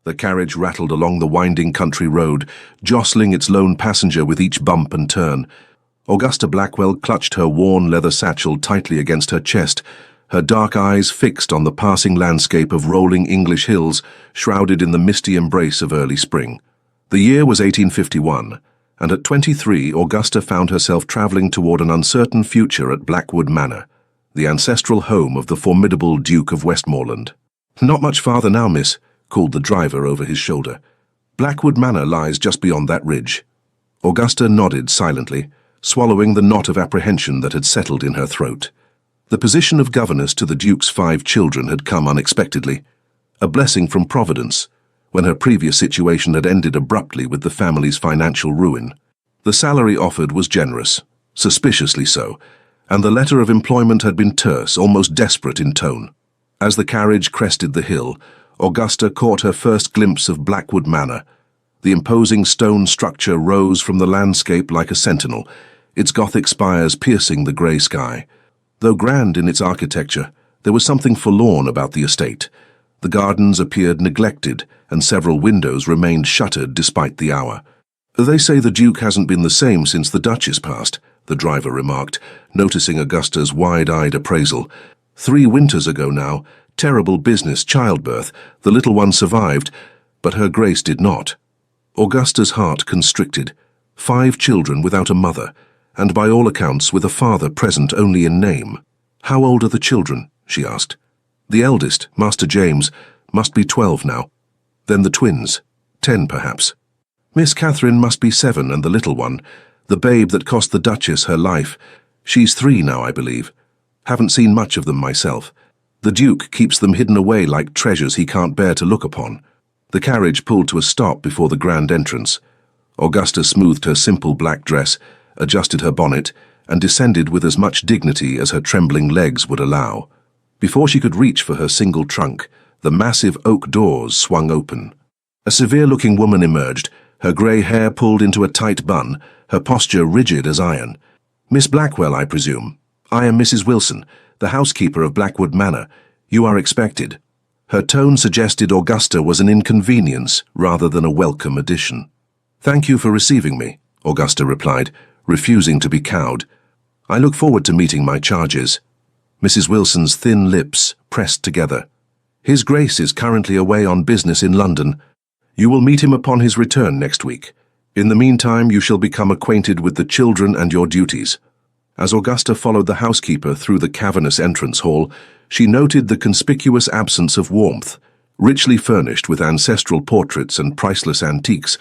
The carriage rattled along the winding country road, jostling its lone passenger with each bump and turn. Augusta Blackwell clutched her worn leather satchel tightly against her chest, her dark eyes fixed on the passing landscape of rolling English hills, shrouded in the misty embrace of early spring. The year was 1851, and at 23 Augusta found herself travelling toward an uncertain future at Blackwood Manor, the ancestral home of the formidable Duke of Westmoreland. "Not much farther now, miss," called the driver over his shoulder. "Blackwood Manor lies just beyond that ridge." Augusta nodded silently, swallowing the knot of apprehension that had settled in her throat. The position of governess to the Duke's 5 children had come unexpectedly, a blessing from Providence, when her previous situation had ended abruptly with the family's financial ruin. The salary offered was generous, suspiciously so, and the letter of employment had been terse, almost desperate in tone. As the carriage crested the hill, Augusta caught her first glimpse of Blackwood Manor. The imposing stone structure rose from the landscape like a sentinel, its Gothic spires piercing the grey sky. Though grand in its architecture, there was something forlorn about the estate. The gardens appeared neglected, and several windows remained shuttered despite the hour. "They say the Duke hasn't been the same since the Duchess passed," the driver remarked, noticing Augusta's wide-eyed appraisal. "3 winters ago now, terrible business, childbirth. The little one survived, but her Grace did not." Augusta's heart constricted. 5 children without a mother, and by all accounts with a father present only in name. "How old are the children?" she asked. "The eldest, Master James, must be 12 now. Then the twins, 10 perhaps. Miss Catherine must be 7, and the little one, the babe that cost the Duchess her life, she's 3 now, I believe. Haven't seen much of them myself. The Duke keeps them hidden away like treasures he can't bear to look upon." The carriage pulled to a stop before the grand entrance. Augusta smoothed her simple black dress, adjusted her bonnet, and descended with as much dignity as her trembling legs would allow. Before she could reach for her single trunk, the massive oak doors swung open. A severe-looking woman emerged, her grey hair pulled into a tight bun, her posture rigid as iron. "Miss Blackwell, I presume. I am Mrs. Wilson, the housekeeper of Blackwood Manor. You are expected." Her tone suggested Augusta was an inconvenience rather than a welcome addition. "Thank you for receiving me," Augusta replied, refusing to be cowed. "I look forward to meeting my charges." Mrs. Wilson's thin lips pressed together. "His Grace is currently away on business in London. You will meet him upon his return next week. In the meantime, you shall become acquainted with the children and your duties." As Augusta followed the housekeeper through the cavernous entrance hall, she noted the conspicuous absence of warmth. Richly furnished with ancestral portraits and priceless antiques,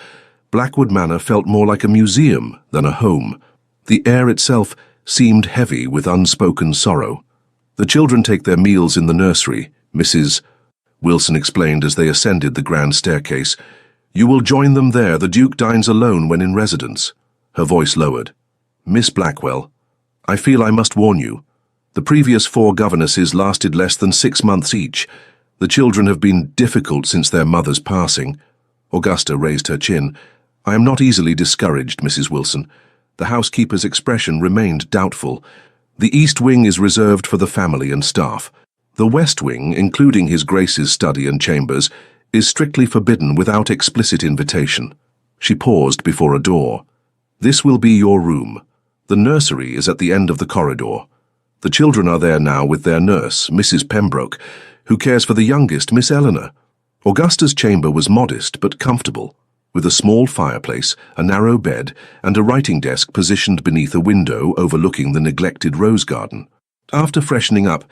Blackwood Manor felt more like a museum than a home. The air itself seemed heavy with unspoken sorrow. "The children take their meals in the nursery, Mrs. Wilson explained as they ascended the grand staircase. "You will join them there. The Duke dines alone when in residence." Her voice lowered. "Miss Blackwell, I feel I must warn you. The previous 4 governesses lasted less than 6 months each. The children have been difficult since their mother's passing." Augusta raised her chin. "I am not easily discouraged, Mrs. Wilson." The housekeeper's expression remained doubtful. "The East Wing is reserved for the family and staff. The West Wing, including His Grace's study and chambers, is strictly forbidden without explicit invitation." She paused before a door. "This will be your room. The nursery is at the end of the corridor. The children are there now with their nurse, Mrs. Pembroke, who cares for the youngest, Miss Eleanor." Augusta's chamber was modest but comfortable, with a small fireplace, a narrow bed, and a writing desk positioned beneath a window overlooking the neglected rose garden. After freshening up,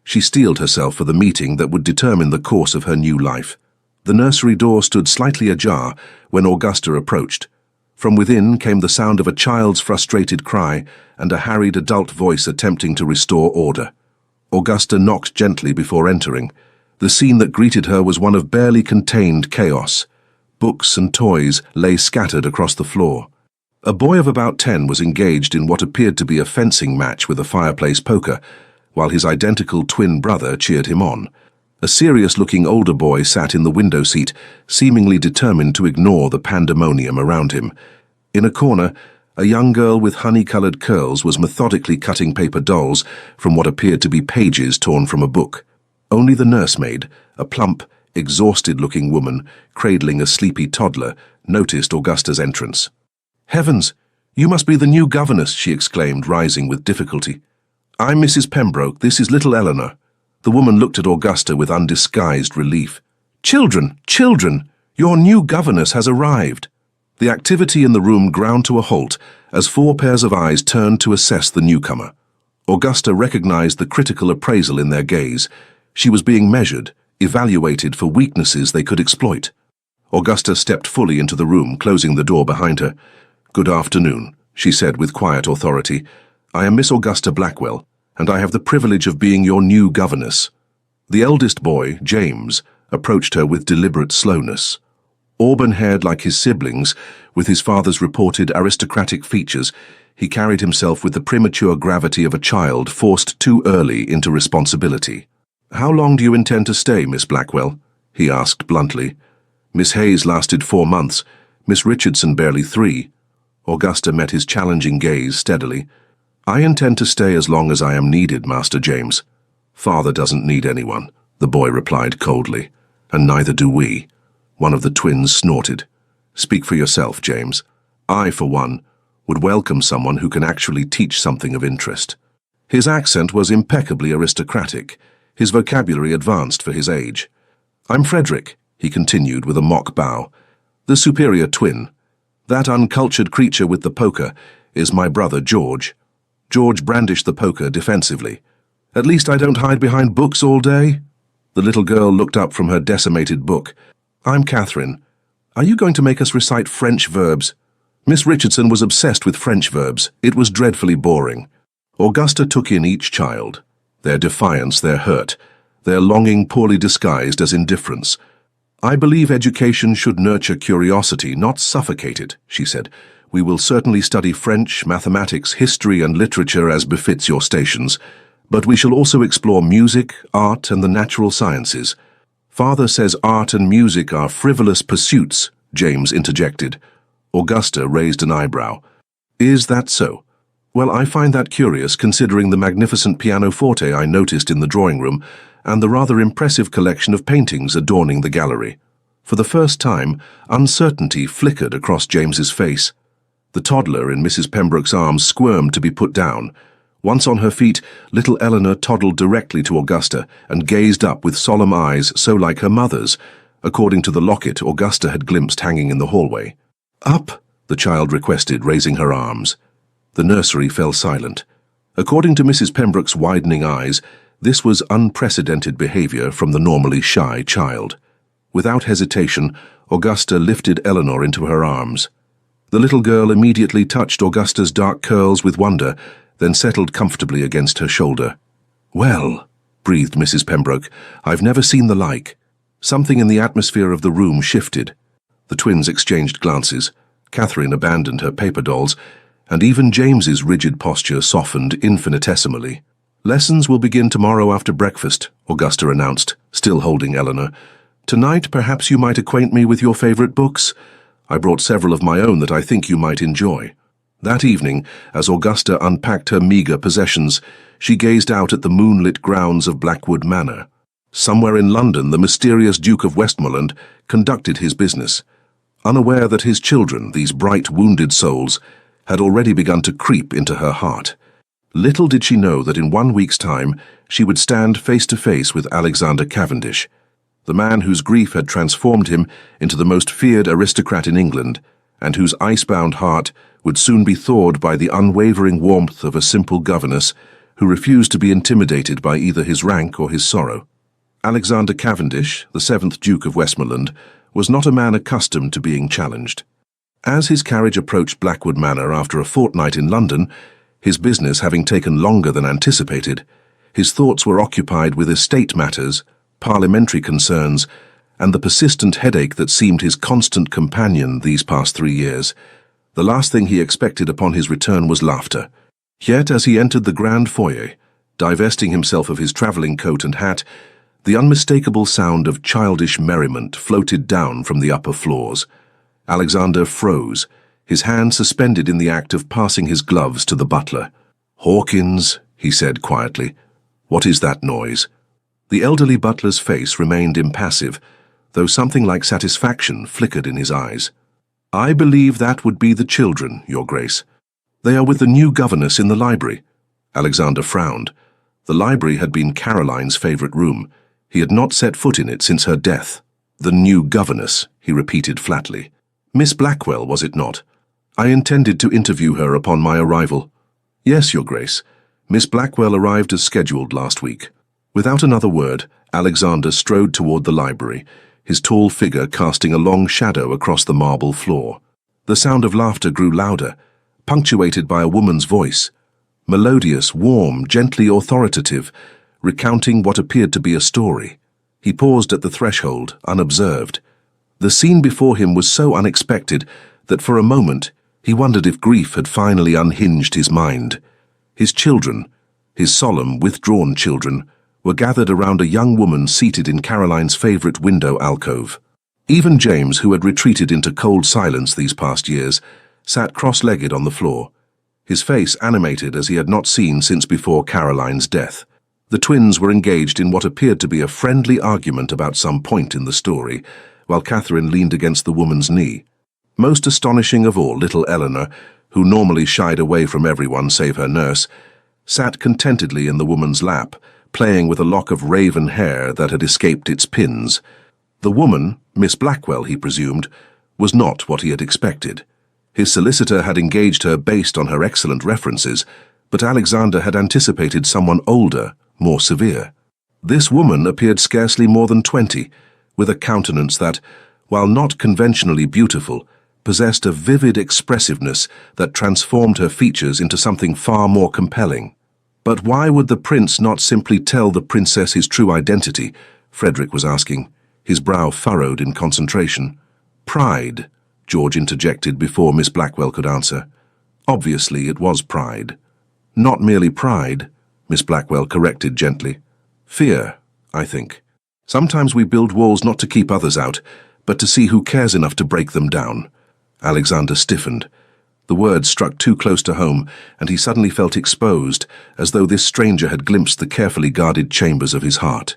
she steeled herself for the meeting that would determine the course of her new life. The nursery door stood slightly ajar when Augusta approached. From within came the sound of a child's frustrated cry and a harried adult voice attempting to restore order. Augusta knocked gently before entering. The scene that greeted her was one of barely contained chaos. Books and toys lay scattered across the floor. A boy of about 10 was engaged in what appeared to be a fencing match with a fireplace poker, while his identical twin brother cheered him on. A serious-looking older boy sat in the window seat, seemingly determined to ignore the pandemonium around him. In a corner, a young girl with honey-coloured curls was methodically cutting paper dolls from what appeared to be pages torn from a book. Only the nursemaid, a plump, exhausted-looking woman, cradling a sleepy toddler, noticed Augusta's entrance. "Heavens! You must be the new governess," she exclaimed, rising with difficulty. "I'm Mrs. Pembroke. This is little Eleanor." The woman looked at Augusta with undisguised relief. "Children! Children! Your new governess has arrived." The activity in the room ground to a halt as 4 pairs of eyes turned to assess the newcomer. Augusta recognized the critical appraisal in their gaze. She was being measured, evaluated for weaknesses they could exploit. Augusta stepped fully into the room, closing the door behind her. "Good afternoon," she said with quiet authority. "I am Miss Augusta Blackwell, and I have the privilege of being your new governess." The eldest boy, James, approached her with deliberate slowness. Auburn-haired like his siblings, with his father's reported aristocratic features, he carried himself with the premature gravity of a child forced too early into responsibility. "How long do you intend to stay, Miss Blackwell?" he asked bluntly. "Miss Hayes lasted 4 months, Miss Richardson barely 3. Augusta met his challenging gaze steadily. "I intend to stay as long as I am needed, Master James." "Father doesn't need anyone," the boy replied coldly. "And neither do we." One of the twins snorted. "Speak for yourself, James. I, for one, would welcome someone who can actually teach something of interest." His accent was impeccably aristocratic, his vocabulary advanced for his age. "I'm Frederick," he continued with a mock bow. "The superior twin. That uncultured creature with the poker is my brother George." George brandished the poker defensively. "At least I don't hide behind books all day." The little girl looked up from her decimated book. "I'm Catherine. Are you going to make us recite French verbs?" Miss Richardson was obsessed with French verbs. It was dreadfully boring. Augusta took in each child, their defiance, their hurt, their longing poorly disguised as indifference. "I believe education should nurture curiosity, not suffocate it," she said. "We will certainly study French, mathematics, history, and literature as befits your stations, but we shall also explore music, art, and the natural sciences." "Father says art and music are frivolous pursuits," James interjected. Augusta raised an eyebrow. "Is that so? Well, I find that curious, considering the magnificent pianoforte I noticed in the drawing room and the rather impressive collection of paintings adorning the gallery." For the first time, uncertainty flickered across James's face. The toddler in Mrs. Pembroke's arms squirmed to be put down. Once on her feet, little Eleanor toddled directly to Augusta and gazed up with solemn eyes so like her mother's, according to the locket Augusta had glimpsed hanging in the hallway. "Up," the child requested, raising her arms. The nursery fell silent. According to Mrs. Pembroke's widening eyes, this was unprecedented behavior from the normally shy child. Without hesitation, Augusta lifted Eleanor into her arms. The little girl immediately touched Augusta's dark curls with wonder, then settled comfortably against her shoulder. "Well," breathed Mrs. Pembroke, "I've never seen the like." Something in the atmosphere of the room shifted. The twins exchanged glances. Catherine abandoned her paper dolls, and even James's rigid posture softened infinitesimally. "Lessons will begin tomorrow after breakfast," Augusta announced, still holding Eleanor. "Tonight, perhaps you might acquaint me with your favorite books. I brought several of my own that I think you might enjoy." That evening, as Augusta unpacked her meager possessions, she gazed out at the moonlit grounds of Blackwood Manor. Somewhere in London, the mysterious Duke of Westmoreland conducted his business, unaware that his children, these bright, wounded souls, had already begun to creep into her heart. Little did she know that in 1 week's time she would stand face to face with Alexander Cavendish, the man whose grief had transformed him into the most feared aristocrat in England, and whose icebound heart would soon be thawed by the unwavering warmth of a simple governess who refused to be intimidated by either his rank or his sorrow. Alexander Cavendish, the 7th Duke of Westmoreland, was not a man accustomed to being challenged. As his carriage approached Blackwood Manor after a fortnight in London, his business having taken longer than anticipated, his thoughts were occupied with estate matters, parliamentary concerns, and the persistent headache that seemed his constant companion these past 3 years. The last thing he expected upon his return was laughter. Yet as he entered the grand foyer, divesting himself of his travelling coat and hat, the unmistakable sound of childish merriment floated down from the upper floors. Alexander froze, his hand suspended in the act of passing his gloves to the butler. "Hawkins," he said quietly, "what is that noise?" The elderly butler's face remained impassive, though something like satisfaction flickered in his eyes. "I believe that would be the children, Your Grace. They are with the new governess in the library." Alexander frowned. The library had been Caroline's favorite room. He had not set foot in it since her death. "The new governess," he repeated flatly. "Miss Blackwell, was it not? I intended to interview her upon my arrival." "Yes, Your Grace. Miss Blackwell arrived as scheduled last week." Without another word, Alexander strode toward the library, his tall figure casting a long shadow across the marble floor. The sound of laughter grew louder, punctuated by a woman's voice. Melodious, warm, gently authoritative, recounting what appeared to be a story. He paused at the threshold, unobserved. The scene before him was so unexpected that for a moment he wondered if grief had finally unhinged his mind. His children, his solemn, withdrawn children, were gathered around a young woman seated in Caroline's favorite window alcove. Even James, who had retreated into cold silence these past years, sat cross-legged on the floor, his face animated as he had not seen since before Caroline's death. The twins were engaged in what appeared to be a friendly argument about some point in the story, while Catherine leaned against the woman's knee. Most astonishing of all, little Eleanor, who normally shied away from everyone save her nurse, sat contentedly in the woman's lap, playing with a lock of raven hair that had escaped its pins. The woman, Miss Blackwell, he presumed, was not what he had expected. His solicitor had engaged her based on her excellent references, but Alexander had anticipated someone older, more severe. This woman appeared scarcely more than 20, with a countenance that, while not conventionally beautiful, possessed a vivid expressiveness that transformed her features into something far more compelling. But why would the prince not simply tell the princess his true identity? Frederick was asking, his brow furrowed in concentration. "Pride," George interjected before Miss Blackwell could answer. Obviously it was pride. "Not merely pride," Miss Blackwell corrected gently. "Fear, I think. Sometimes we build walls not to keep others out, but to see who cares enough to break them down." Alexander stiffened. The words struck too close to home, and he suddenly felt exposed, as though this stranger had glimpsed the carefully guarded chambers of his heart.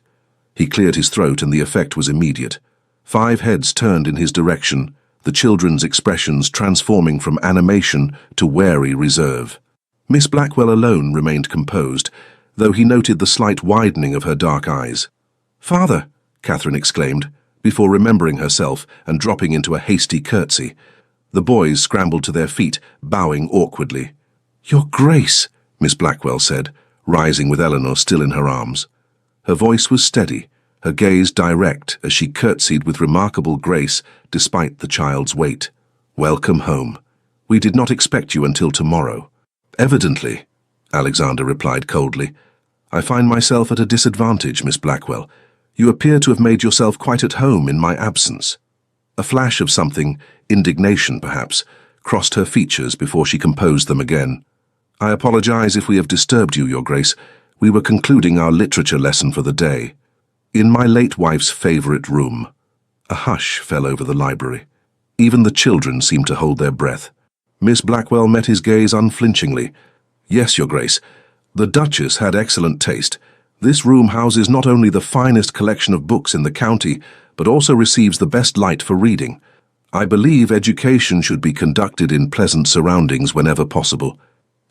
He cleared his throat, and the effect was immediate. 5 heads turned in his direction, the children's expressions transforming from animation to wary reserve. Miss Blackwell alone remained composed, though he noted the slight widening of her dark eyes. "Father!" Catherine exclaimed, before remembering herself and dropping into a hasty curtsy. The boys scrambled to their feet, bowing awkwardly. "Your Grace," Miss Blackwell said, rising with Eleanor still in her arms. Her voice was steady, her gaze direct as she curtsied with remarkable grace despite the child's weight. "Welcome home. We did not expect you until tomorrow." "Evidently," Alexander replied coldly. "I find myself at a disadvantage, Miss Blackwell. You appear to have made yourself quite at home in my absence." A flash of something, indignation perhaps, crossed her features before she composed them again. "I apologize if we have disturbed you, Your Grace. We were concluding our literature lesson for the day. In my late wife's favorite room." A hush fell over the library. Even the children seemed to hold their breath. Miss Blackwell met his gaze unflinchingly. "Yes, Your Grace. The Duchess had excellent taste. This room houses not only the finest collection of books in the county, but also receives the best light for reading. I believe education should be conducted in pleasant surroundings whenever possible."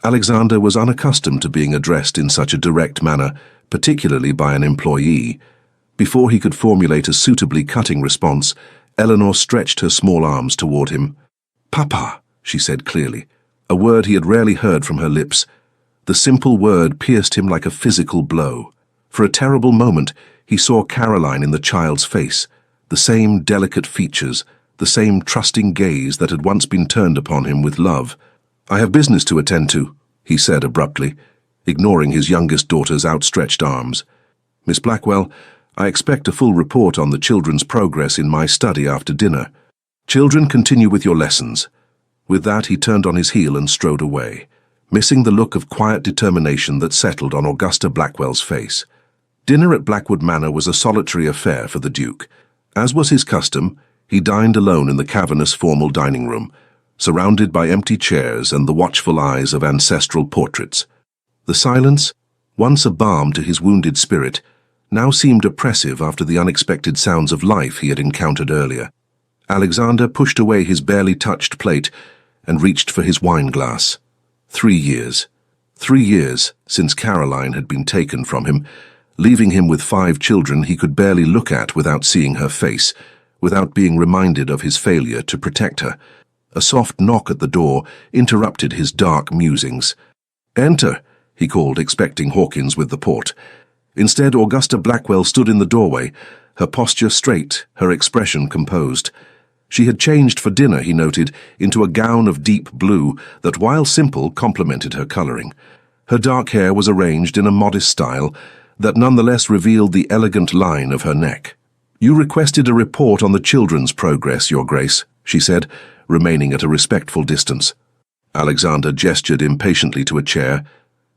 Alexander was unaccustomed to being addressed in such a direct manner, particularly by an employee. Before he could formulate a suitably cutting response, Eleanor stretched her small arms toward him. "Papa," she said clearly, a word he had rarely heard from her lips. The simple word pierced him like a physical blow. For a terrible moment, he saw Caroline in the child's face, the same delicate features, the same trusting gaze that had once been turned upon him with love. "I have business to attend to," he said abruptly, ignoring his youngest daughter's outstretched arms. "Miss Blackwell, I expect a full report on the children's progress in my study after dinner. Children, continue with your lessons." With that, he turned on his heel and strode away, missing the look of quiet determination that settled on Augusta Blackwell's face. Dinner at Blackwood Manor was a solitary affair for the Duke. As was his custom, he dined alone in the cavernous formal dining room, surrounded by empty chairs and the watchful eyes of ancestral portraits. The silence, once a balm to his wounded spirit, now seemed oppressive after the unexpected sounds of life he had encountered earlier. Alexander pushed away his barely touched plate and reached for his wine glass. 3 years. 3 years since Caroline had been taken from him, leaving him with 5 children he could barely look at without seeing her face, without being reminded of his failure to protect her. A soft knock at the door interrupted his dark musings. "Enter," he called, expecting Hawkins with the port. Instead, Augusta Blackwell stood in the doorway, her posture straight, her expression composed. She had changed for dinner, he noted, into a gown of deep blue that, while simple, complemented her coloring. Her dark hair was arranged in a modest style that nonetheless revealed the elegant line of her neck. "You requested a report on the children's progress, Your Grace," she said, remaining at a respectful distance. Alexander gestured impatiently to a chair.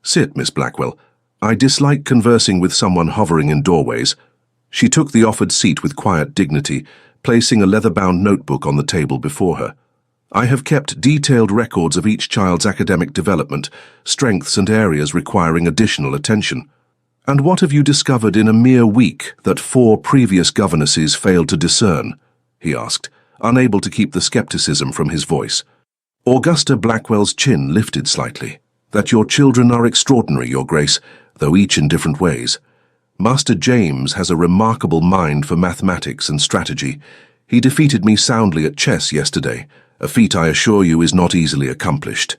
"Sit, Miss Blackwell. I dislike conversing with someone hovering in doorways." She took the offered seat with quiet dignity, placing a leather-bound notebook on the table before her. "I have kept detailed records of each child's academic development, strengths and areas requiring additional attention." "And what have you discovered in a mere week that 4 previous governesses failed to discern?" he asked, unable to keep the skepticism from his voice. Augusta Blackwell's chin lifted slightly. "That your children are extraordinary, Your Grace, though each in different ways. Master James has a remarkable mind for mathematics and strategy. He defeated me soundly at chess yesterday, a feat I assure you is not easily accomplished.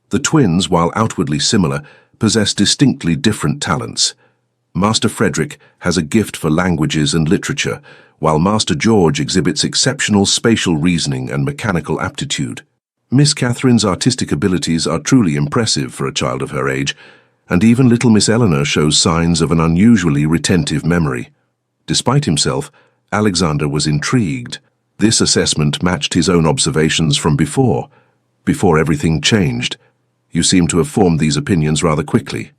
The twins, while outwardly similar, possess distinctly different talents. Master Frederick has a gift for languages and literature, while Master George exhibits exceptional spatial reasoning and mechanical aptitude. Miss Catherine's artistic abilities are truly impressive for a child of her age, and even little Miss Eleanor shows signs of an unusually retentive memory." Despite himself, Alexander was intrigued. This assessment matched his own observations from before everything changed. "You seem to have formed these opinions rather quickly."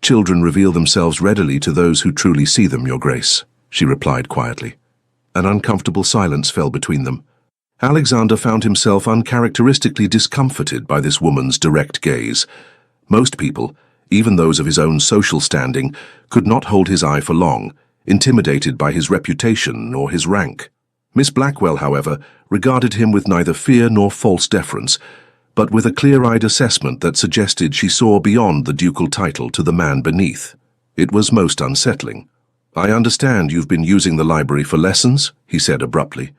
"Children reveal themselves readily to those who truly see them, Your Grace," she replied quietly. An uncomfortable silence fell between them. Alexander found himself uncharacteristically discomforted by this woman's direct gaze. Most people, even those of his own social standing, could not hold his eye for long, intimidated by his reputation or his rank. Miss Blackwell, however, regarded him with neither fear nor false deference, but with a clear-eyed assessment that suggested she saw beyond the ducal title to the man beneath. It was most unsettling. "I understand you've been using the library for lessons," he said abruptly.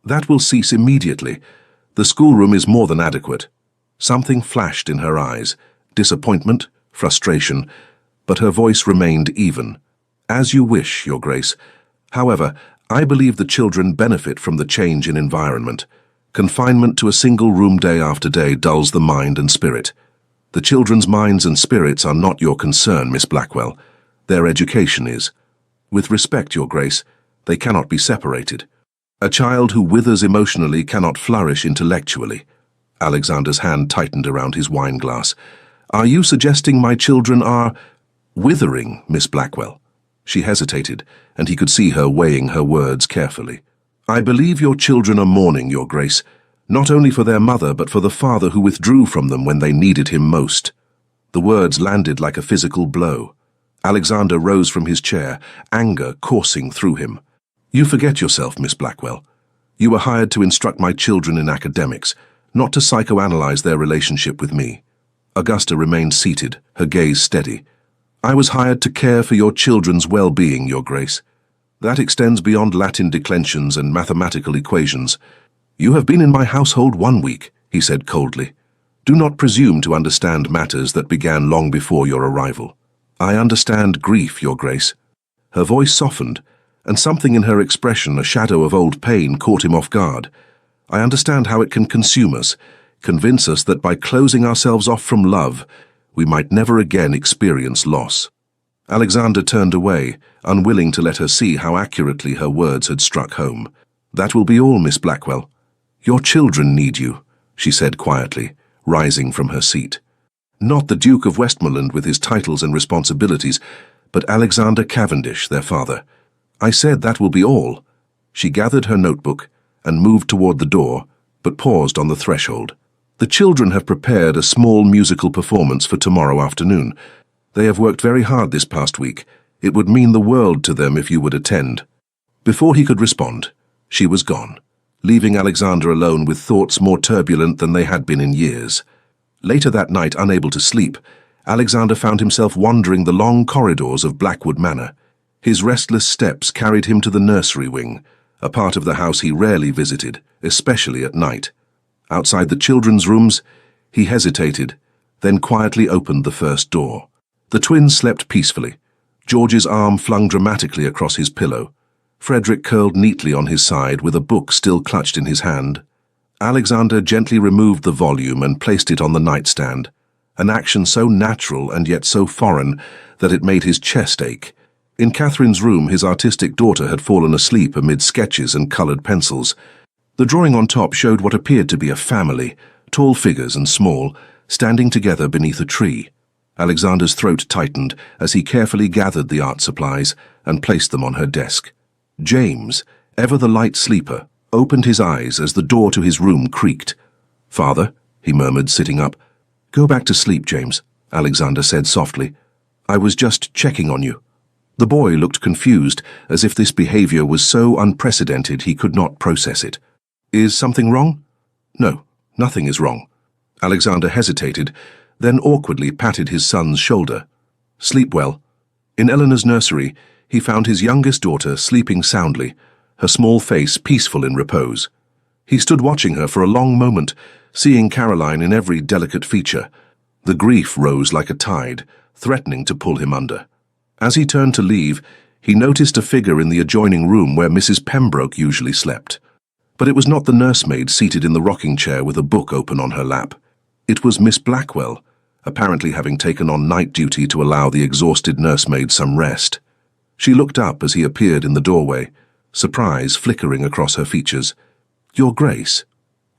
"That will cease immediately. The schoolroom is more than adequate." Something flashed in her eyes, disappointment, frustration, but her voice remained even. "As you wish, Your Grace. However, I believe the children benefit from the change in environment. Confinement to a single room day after day dulls the mind and spirit. The children's minds and spirits are not your concern, Miss Blackwell. Their education is. With respect, Your Grace, they cannot be separated. A child who withers emotionally cannot flourish intellectually." Alexander's hand tightened around his wine glass. "Are you suggesting my children are withering, Miss Blackwell?" She hesitated, and he could see her weighing her words carefully. "I believe your children are mourning, Your Grace, not only for their mother but for the father who withdrew from them when they needed him most." The words landed like a physical blow. Alexander rose from his chair, anger coursing through him. "You forget yourself, Miss Blackwell. You were hired to instruct my children in academics, not to psychoanalyze their relationship with me." Augusta remained seated, her gaze steady. "I was hired to care for your children's well-being, Your Grace. That extends beyond Latin declensions and mathematical equations. You have been in my household 1 week," he said coldly. "Do not presume to understand matters that began long before your arrival." "I understand grief, Your Grace." Her voice softened, and something in her expression, a shadow of old pain, caught him off guard. "I understand how it can consume us, convince us that by closing ourselves off from love, we might never again experience loss." Alexander turned away, unwilling to let her see how accurately her words had struck home. "That will be all, Miss Blackwell. Your children need you," she said quietly, rising from her seat. Not the Duke of Westmoreland with his titles and responsibilities, but Alexander Cavendish, their father. "I said that will be all." She gathered her notebook and moved toward the door, but paused on the threshold. "The children have prepared a small musical performance for tomorrow afternoon. They have worked very hard this past week, It would mean the world to them if you would attend." Before he could respond, she was gone, leaving Alexander alone with thoughts more turbulent than they had been in years. Later that night, unable to sleep, Alexander found himself wandering the long corridors of Blackwood Manor. His restless steps carried him to the nursery wing, a part of the house he rarely visited, especially at night. Outside the children's rooms, he hesitated, then quietly opened the first door. The twins slept peacefully, George's arm flung dramatically across his pillow. Frederick curled neatly on his side with a book still clutched in his hand. Alexander gently removed the volume and placed it on the nightstand, an action so natural and yet so foreign that it made his chest ache. In Catherine's room, his artistic daughter had fallen asleep amid sketches and coloured pencils. The drawing on top showed what appeared to be a family, tall figures and small, standing together beneath a tree. Alexander's throat tightened as he carefully gathered the art supplies and placed them on her desk. James, ever the light sleeper, opened his eyes as the door to his room creaked. "Father," he murmured, sitting up. "Go back to sleep, James," Alexander said softly. "I was just checking on you." The boy looked confused, as if this behavior was so unprecedented he could not process it. "Is something wrong?" "No, nothing is wrong." Alexander hesitated, then awkwardly patted his son's shoulder. "Sleep well." In Eleanor's nursery, he found his youngest daughter sleeping soundly, her small face peaceful in repose. He stood watching her for a long moment, seeing Caroline in every delicate feature. The grief rose like a tide, threatening to pull him under. As he turned to leave, he noticed a figure in the adjoining room where Mrs. Pembroke usually slept. But it was not the nursemaid seated in the rocking chair with a book open on her lap. It was Miss Blackwell, apparently having taken on night duty to allow the exhausted nursemaid some rest. She looked up as he appeared in the doorway, surprise flickering across her features. "Your Grace,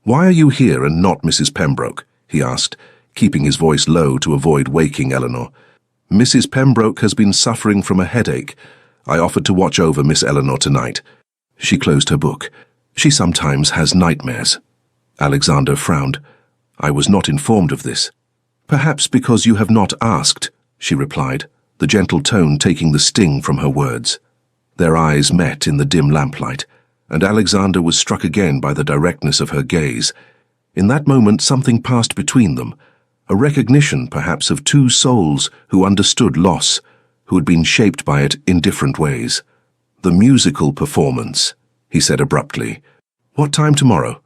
why are you here and not Mrs. Pembroke?" he asked, keeping his voice low to avoid waking Eleanor. "Mrs. Pembroke has been suffering from a headache. I offered to watch over Miss Eleanor tonight." She closed her book. "She sometimes has nightmares." Alexander frowned. "I was not informed of this." "Perhaps because you have not asked," she replied, the gentle tone taking the sting from her words. Their eyes met in the dim lamplight, and Alexander was struck again by the directness of her gaze. In that moment something passed between them, a recognition perhaps of two souls who understood loss, who had been shaped by it in different ways. "The musical performance," he said abruptly. "What time tomorrow?"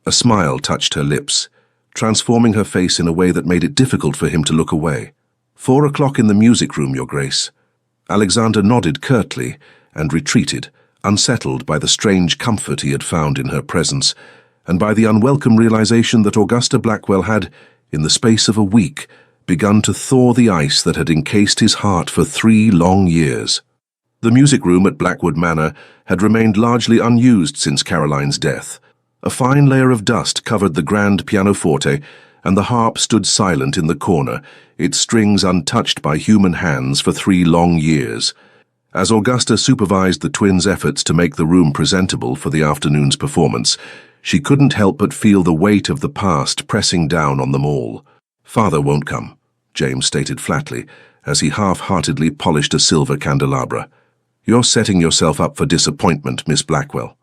A smile touched her lips, transforming her face in a way that made it difficult for him to look away. 4 o'clock in the music room, Your Grace." Alexander nodded curtly and retreated, unsettled by the strange comfort he had found in her presence, and by the unwelcome realization that Augusta Blackwell had, in the space of a week, begun to thaw the ice that had encased his heart for 3 long years. The music room at Blackwood Manor had remained largely unused since Caroline's death. A fine layer of dust covered the grand pianoforte, and the harp stood silent in the corner, its strings untouched by human hands for 3 long years. As Augusta supervised the twins' efforts to make the room presentable for the afternoon's performance, she couldn't help but feel the weight of the past pressing down on them all. "Father won't come," James stated flatly, as he half-heartedly polished a silver candelabra. "You're setting yourself up for disappointment, Miss Blackwell."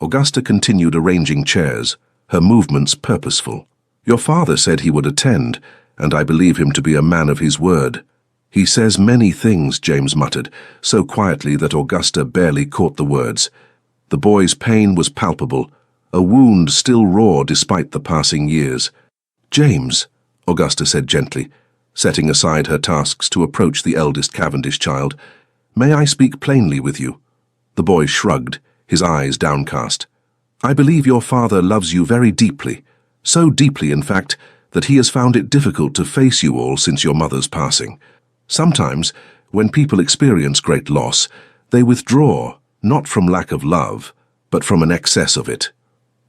Augusta continued arranging chairs, her movements purposeful. "Your father said he would attend, and I believe him to be a man of his word." "He says many things," James muttered, so quietly that Augusta barely caught the words. The boy's pain was palpable, a wound still raw despite the passing years. "James," Augusta said gently, setting aside her tasks to approach the eldest Cavendish child, "may I speak plainly with you?" The boy shrugged, his eyes downcast. "I believe your father loves you very deeply, so deeply, in fact, that he has found it difficult to face you all since your mother's passing. Sometimes, when people experience great loss, they withdraw, not from lack of love, but from an excess of it."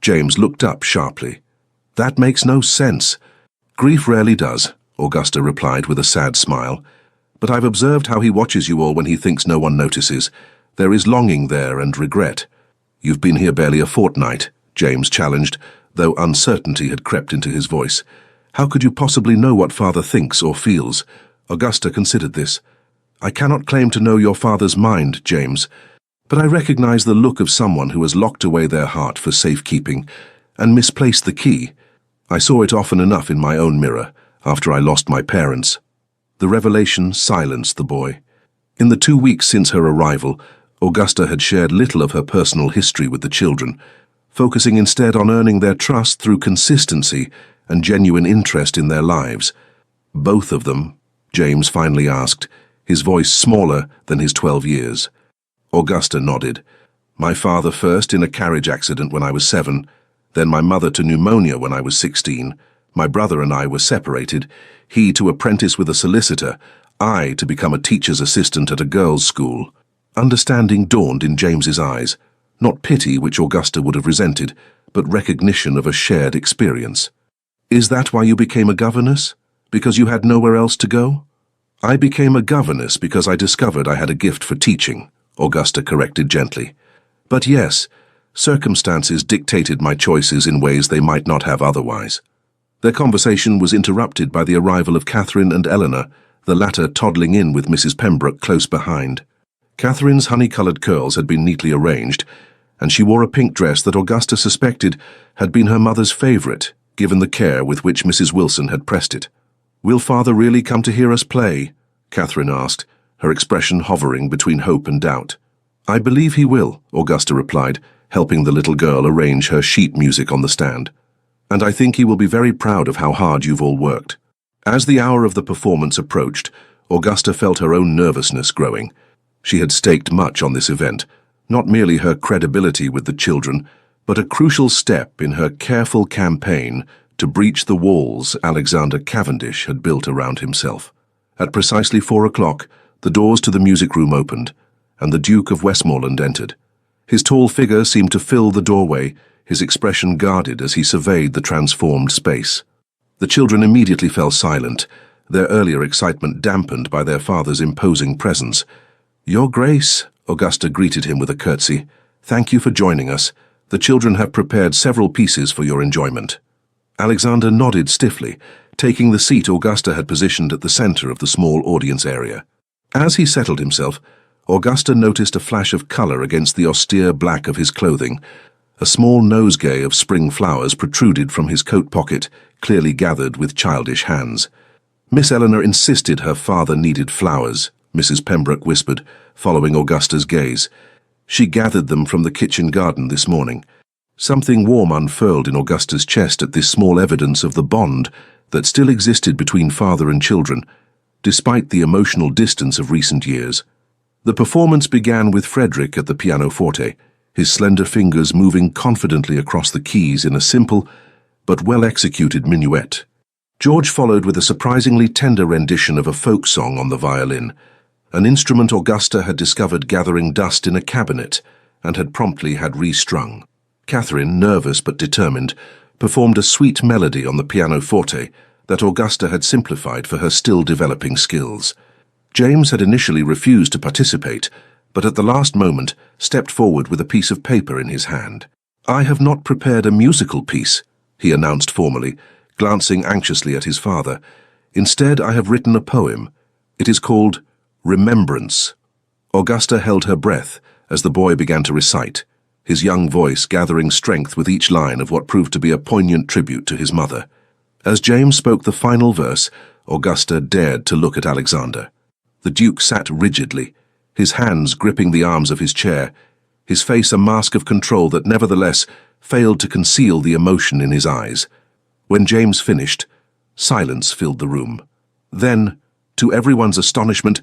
James looked up sharply. "That makes no sense." "Grief rarely does," Augusta replied with a sad smile. "But I've observed how he watches you all when he thinks no one notices. There is longing there and regret." "You've been here barely a fortnight," James challenged, though uncertainty had crept into his voice. "How could you possibly know what father thinks or feels?" Augusta considered this. I cannot claim to know your father's mind, James, but I recognize the look of someone who has locked away their heart for safekeeping and misplaced the key. I saw it often enough in my own mirror after I lost my parents. The revelation silenced the boy. In the 2 weeks since her arrival, Augusta had shared little of her personal history with the children, focusing instead on earning their trust through consistency and genuine interest in their lives. Both of them, James finally asked, his voice smaller than his 12 years. Augusta nodded. My father first in a carriage accident when I was 7, then my mother to pneumonia when I was 16. My brother and I were separated, he to apprentice with a solicitor, I to become a teacher's assistant at a girls' school. Understanding dawned in James's eyes, not pity which Augusta would have resented, but recognition of a shared experience. Is that why you became a governess? Because you had nowhere else to go? I became a governess because I discovered I had a gift for teaching, Augusta corrected gently. But yes, circumstances dictated my choices in ways they might not have otherwise. Their conversation was interrupted by the arrival of Catherine and Eleanor, the latter toddling in with Mrs. Pembroke close behind. Catherine's honey-coloured curls had been neatly arranged, and she wore a pink dress that Augusta suspected had been her mother's favourite, given the care with which Mrs. Wilson had pressed it. "Will father really come to hear us play?" Catherine asked, her expression hovering between hope and doubt. "I believe he will," Augusta replied, helping the little girl arrange her sheet music on the stand. "And I think he will be very proud of how hard you've all worked." As the hour of the performance approached, Augusta felt her own nervousness growing. She had staked much on this event, not merely her credibility with the children, but a crucial step in her careful campaign to breach the walls Alexander Cavendish had built around himself. At precisely 4 o'clock, the doors to the music room opened, and the Duke of Westmoreland entered. His tall figure seemed to fill the doorway, his expression guarded as he surveyed the transformed space. The children immediately fell silent, their earlier excitement dampened by their father's imposing presence. "Your Grace," Augusta greeted him with a curtsy, "thank you for joining us. The children have prepared several pieces for your enjoyment." Alexander nodded stiffly, taking the seat Augusta had positioned at the center of the small audience area. As he settled himself, Augusta noticed a flash of color against the austere black of his clothing. A small nosegay of spring flowers protruded from his coat pocket, clearly gathered with childish hands. "Miss Eleanor insisted her father needed flowers," Mrs. Pembroke whispered, following Augusta's gaze. "She gathered them from the kitchen garden this morning." Something warm unfurled in Augusta's chest at this small evidence of the bond that still existed between father and children, despite the emotional distance of recent years. The performance began with Frederick at the pianoforte, his slender fingers moving confidently across the keys in a simple but well-executed minuet. George followed with a surprisingly tender rendition of a folk song on the violin, an instrument Augusta had discovered gathering dust in a cabinet and had promptly had restrung. Catherine, nervous but determined, performed a sweet melody on the pianoforte that Augusta had simplified for her still-developing skills. James had initially refused to participate, but at the last moment stepped forward with a piece of paper in his hand. "I have not prepared a musical piece," he announced formally, glancing anxiously at his father. "Instead, I have written a poem. It is called Remembrance." Augusta held her breath as the boy began to recite, his young voice gathering strength with each line of what proved to be a poignant tribute to his mother. As James spoke the final verse, Augusta dared to look at Alexander. The Duke sat rigidly, his hands gripping the arms of his chair, his face a mask of control that nevertheless failed to conceal the emotion in his eyes. When James finished, silence filled the room. Then, to everyone's astonishment,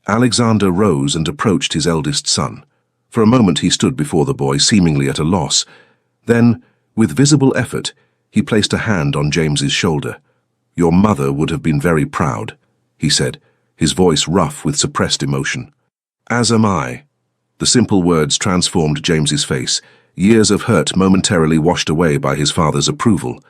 Alexander rose and approached his eldest son. For a moment he stood before the boy, seemingly at a loss. Then, with visible effort, he placed a hand on James's shoulder. "Your mother would have been very proud," he said, his voice rough with suppressed emotion. "As am I." The simple words transformed James's face, years of hurt momentarily washed away by his father's approval.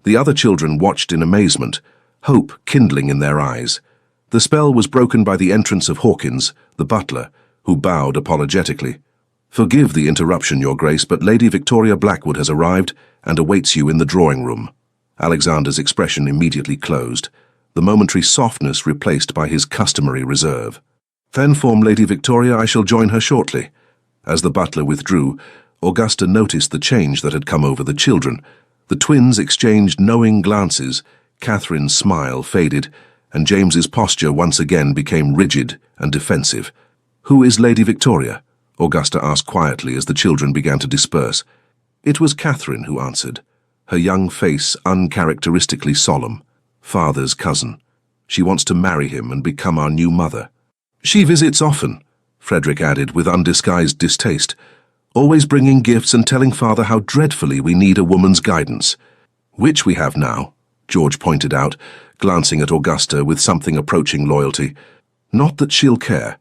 The other children watched in amazement, hope kindling in their eyes. The spell was broken by the entrance of Hawkins, the butler, who bowed apologetically. "Forgive the interruption, Your Grace, but Lady Victoria Blackwood has arrived and awaits you in the drawing room." Alexander's expression immediately closed, the momentary softness replaced by his customary reserve. "Then inform Lady Victoria I shall join her shortly." As the butler withdrew, Augusta noticed the change that had come over the children. The twins exchanged knowing glances, Catherine's smile faded, and James's posture once again became rigid and defensive. "Who is Lady Victoria?" Augusta asked quietly as the children began to disperse. It was Catherine who answered, her young face uncharacteristically solemn. "Father's cousin. She wants to marry him and become our new mother." "She visits often," Frederick added with undisguised distaste, "always bringing gifts and telling father how dreadfully we need a woman's guidance." "Which we have now," George pointed out, glancing at Augusta with something approaching loyalty. "Not that she'll care."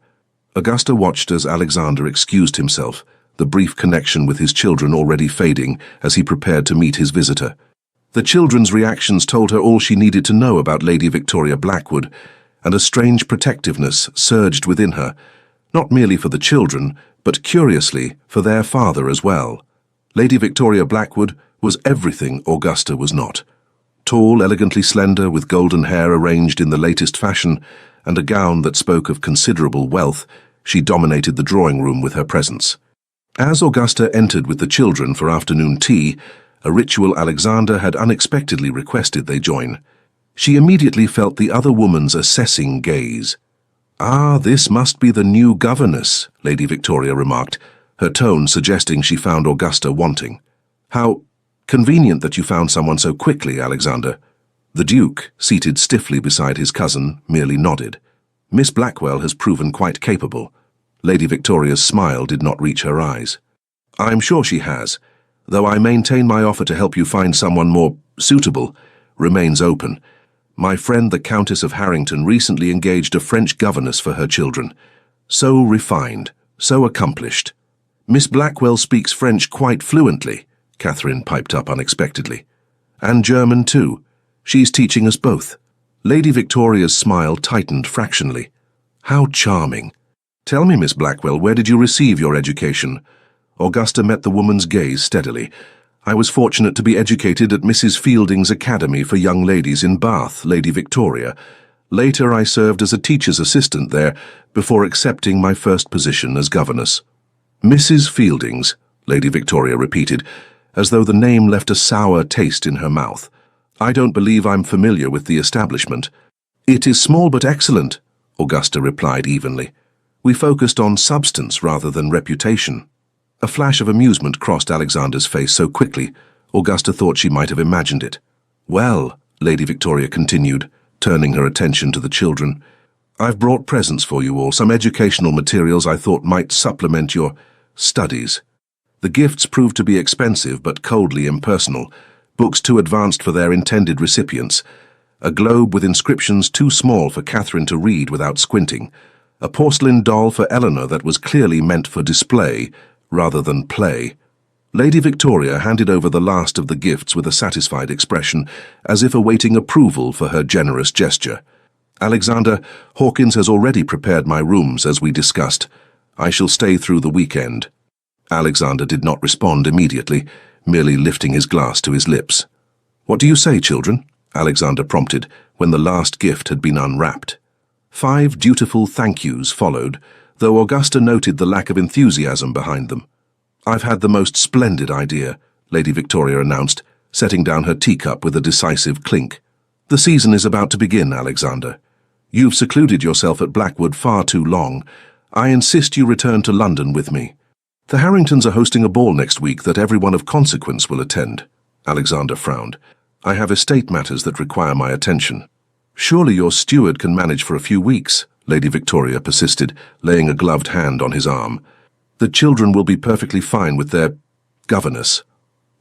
Augusta watched as Alexander excused himself, the brief connection with his children already fading as he prepared to meet his visitor. The children's reactions told her all she needed to know about Lady Victoria Blackwood, and a strange protectiveness surged within her, not merely for the children, but curiously for their father as well. Lady Victoria Blackwood was everything Augusta was not. Tall, elegantly slender, with golden hair arranged in the latest fashion, and a gown that spoke of considerable wealth, she dominated the drawing room with her presence. As Augusta entered with the children for afternoon tea, a ritual Alexander had unexpectedly requested they join. She immediately felt the other woman's assessing gaze. "Ah, this must be the new governess," Lady Victoria remarked, her tone suggesting she found Augusta wanting. "How convenient that you found someone so quickly, Alexander." The Duke, seated stiffly beside his cousin, merely nodded. "Miss Blackwell has proven quite capable." Lady Victoria's smile did not reach her eyes. "I'm sure she has, though I maintain my offer to help you find someone more suitable remains open. My friend the Countess of Harrington recently engaged a French governess for her children. So refined, so accomplished." "Miss Blackwell speaks French quite fluently," Catherine piped up unexpectedly. "And German too. She's teaching us both." Lady Victoria's smile tightened fractionally. "How charming. Tell me, Miss Blackwell, where did you receive your education?" Augusta met the woman's gaze steadily. "I was fortunate to be educated at Mrs. Fielding's Academy for Young Ladies in Bath, Lady Victoria. Later I served as a teacher's assistant there, before accepting my first position as governess." "Mrs. Fielding's," Lady Victoria repeated, as though the name left a sour taste in her mouth. "I don't believe I'm familiar with the establishment." "It is small but excellent," Augusta replied evenly. "We focused on substance rather than reputation." A flash of amusement crossed Alexander's face so quickly, Augusta thought she might have imagined it. "Well," Lady Victoria continued, turning her attention to the children, "I've brought presents for you all, some educational materials I thought might supplement your studies." The gifts proved to be expensive but coldly impersonal, books too advanced for their intended recipients, a globe with inscriptions too small for Catherine to read without squinting, a porcelain doll for Eleanor that was clearly meant for display rather than play. Lady Victoria handed over the last of the gifts with a satisfied expression, as if awaiting approval for her generous gesture. "Alexander, Hawkins has already prepared my rooms as we discussed. I shall stay through the weekend." Alexander did not respond immediately, merely lifting his glass to his lips. "What do you say, children?" Alexander prompted, when the last gift had been unwrapped. 5 dutiful thank yous followed, though Augusta noted the lack of enthusiasm behind them. "I've had the most splendid idea," Lady Victoria announced, setting down her teacup with a decisive clink. "The season is about to begin, Alexander. You've secluded yourself at Blackwood far too long. I insist you return to London with me. The Harringtons are hosting a ball next week that everyone of consequence will attend." Alexander frowned. "I have estate matters that require my attention." "Surely your steward can manage for a few weeks," Lady Victoria persisted, laying a gloved hand on his arm. "The children will be perfectly fine with their governess."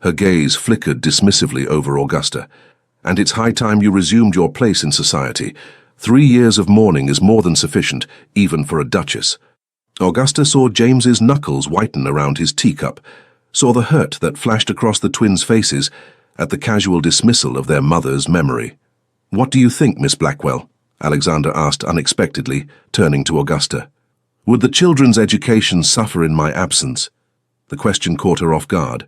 Her gaze flickered dismissively over Augusta. "And it's high time you resumed your place in society. 3 years of mourning is more than sufficient, even for a duchess." Augusta saw James's knuckles whiten around his teacup, saw the hurt that flashed across the twins' faces at the casual dismissal of their mother's memory. "What do you think, Miss Blackwell?" Alexander asked unexpectedly, turning to Augusta. "Would the children's education suffer in my absence?" The question caught her off guard.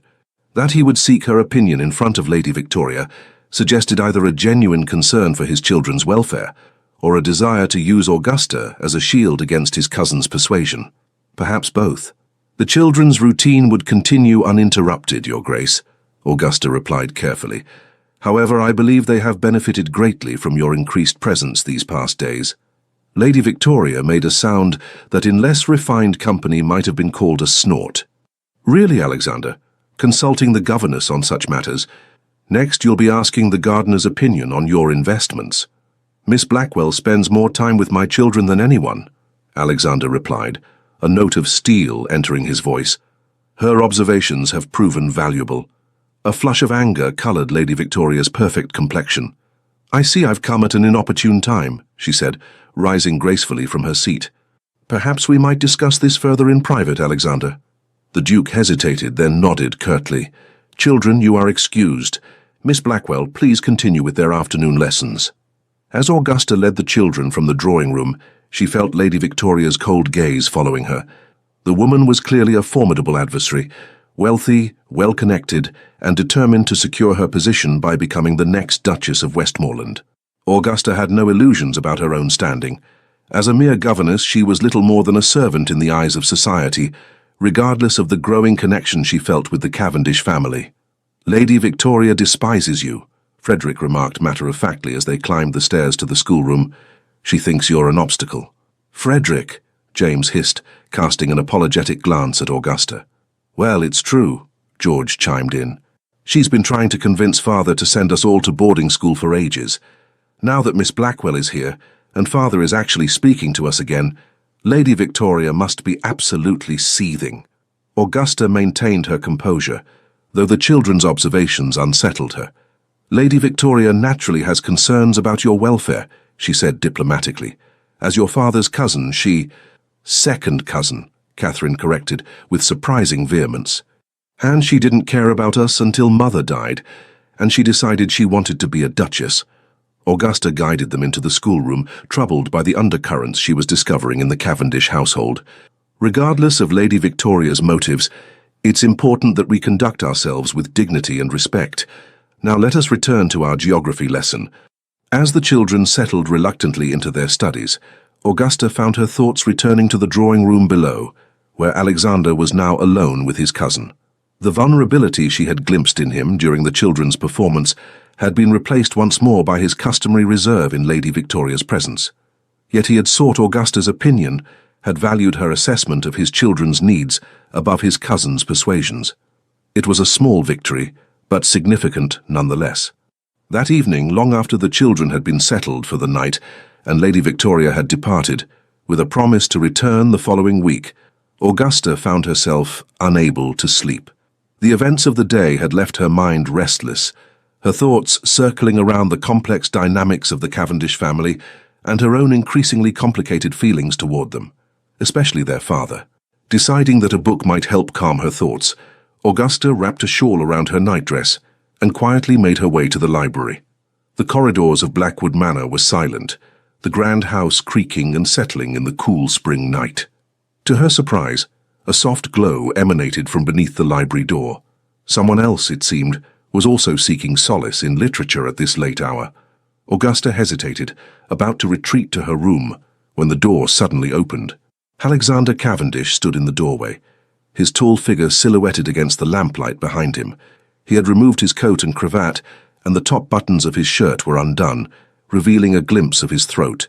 That he would seek her opinion in front of Lady Victoria suggested either a genuine concern for his children's welfare or a desire to use Augusta as a shield against his cousin's persuasion? Perhaps both. The children's routine would continue uninterrupted, Your Grace, Augusta replied carefully. However, I believe they have benefited greatly from your increased presence these past days. Lady Victoria made a sound that in less refined company might have been called a snort. Really, Alexander? Consulting the governess on such matters? Next, you'll be asking the gardener's opinion on your investments. Miss Blackwell spends more time with my children than anyone, Alexander replied, a note of steel entering his voice. Her observations have proven valuable. A flush of anger colored Lady Victoria's perfect complexion. I see I've come at an inopportune time, she said, rising gracefully from her seat. Perhaps we might discuss this further in private, Alexander. The Duke hesitated, then nodded curtly. Children, you are excused. Miss Blackwell, please continue with their afternoon lessons. As Augusta led the children from the drawing room, she felt Lady Victoria's cold gaze following her. The woman was clearly a formidable adversary, wealthy, well-connected, and determined to secure her position by becoming the next Duchess of Westmoreland. Augusta had no illusions about her own standing. As a mere governess, she was little more than a servant in the eyes of society, regardless of the growing connection she felt with the Cavendish family. Lady Victoria despises you, Frederick remarked matter-of-factly as they climbed the stairs to the schoolroom. She thinks you're an obstacle. Frederick, James hissed, casting an apologetic glance at Augusta. Well, it's true, George chimed in. She's been trying to convince Father to send us all to boarding school for ages. Now that Miss Blackwell is here, and Father is actually speaking to us again, Lady Victoria must be absolutely seething. Augusta maintained her composure, though the children's observations unsettled her. Lady Victoria naturally has concerns about your welfare, she said diplomatically. As your father's cousin, second cousin, Catherine corrected with surprising vehemence. And she didn't care about us until Mother died, and she decided she wanted to be a duchess. Augusta guided them into the schoolroom, troubled by the undercurrents she was discovering in the Cavendish household. Regardless of Lady Victoria's motives, it's important that we conduct ourselves with dignity and respect. Now let us return to our geography lesson. As the children settled reluctantly into their studies, Augusta found her thoughts returning to the drawing room below, where Alexander was now alone with his cousin. The vulnerability she had glimpsed in him during the children's performance had been replaced once more by his customary reserve in Lady Victoria's presence. Yet he had sought Augusta's opinion, had valued her assessment of his children's needs above his cousin's persuasions. It was a small victory, but significant nonetheless. That evening, long after the children had been settled for the night and Lady Victoria had departed, with a promise to return the following week, Augusta found herself unable to sleep. The events of the day had left her mind restless, her thoughts circling around the complex dynamics of the Cavendish family and her own increasingly complicated feelings toward them, especially their father. Deciding that a book might help calm her thoughts, Augusta wrapped a shawl around her nightdress and quietly made her way to the library. The corridors of Blackwood Manor were silent, the grand house creaking and settling in the cool spring night. To her surprise, a soft glow emanated from beneath the library door. Someone else, it seemed, was also seeking solace in literature at this late hour. Augusta hesitated, about to retreat to her room, when the door suddenly opened. Alexander Cavendish stood in the doorway, his tall figure silhouetted against the lamplight behind him. He had removed his coat and cravat, and the top buttons of his shirt were undone, revealing a glimpse of his throat.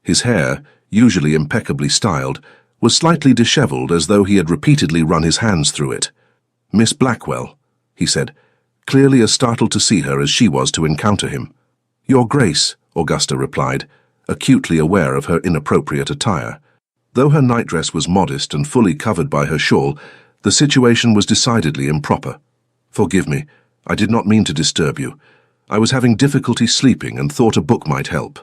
His hair, usually impeccably styled, was slightly disheveled as though he had repeatedly run his hands through it. "Miss Blackwell," he said, clearly as startled to see her as she was to encounter him. "Your Grace," Augusta replied, acutely aware of her inappropriate attire. Though her nightdress was modest and fully covered by her shawl, the situation was decidedly improper. "Forgive me, I did not mean to disturb you. I was having difficulty sleeping and thought a book might help."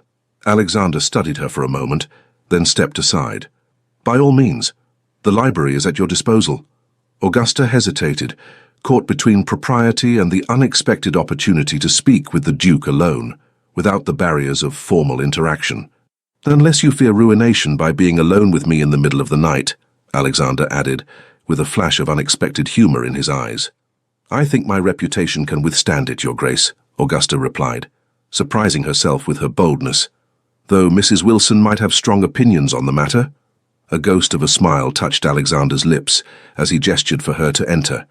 Alexander studied her for a moment, then stepped aside. "By all means. The library is at your disposal." Augusta hesitated, caught between propriety and the unexpected opportunity to speak with the Duke alone, without the barriers of formal interaction. "Unless you fear ruination by being alone with me in the middle of the night," Alexander added, with a flash of unexpected humor in his eyes. "I think my reputation can withstand it, Your Grace," Augusta replied, surprising herself with her boldness. though Mrs. Wilson might have strong opinions on the matter. A ghost of a smile touched Alexander's lips as he gestured for her to enter.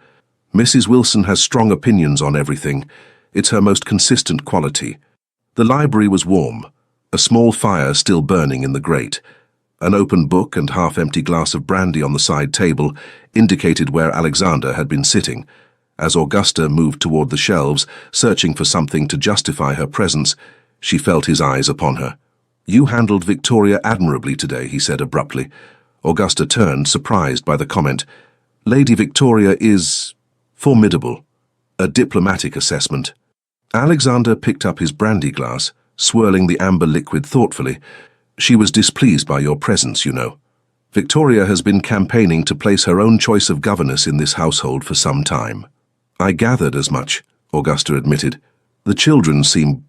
Mrs. Wilson has strong opinions on everything. It's her most consistent quality. The library was warm, a small fire still burning in the grate. An open book and half-empty glass of brandy on the side table indicated where Alexander had been sitting. As Augusta moved toward the shelves, searching for something to justify her presence, she felt his eyes upon her. "You handled Victoria admirably today," he said abruptly. Augusta turned, surprised by the comment. "Lady Victoria is formidable. A diplomatic assessment." Alexander picked up his brandy glass, swirling the amber liquid thoughtfully. "She was displeased by your presence, you know. Victoria has been campaigning to place her own choice of governess in this household for some time." "I gathered as much," Augusta admitted. "The children seem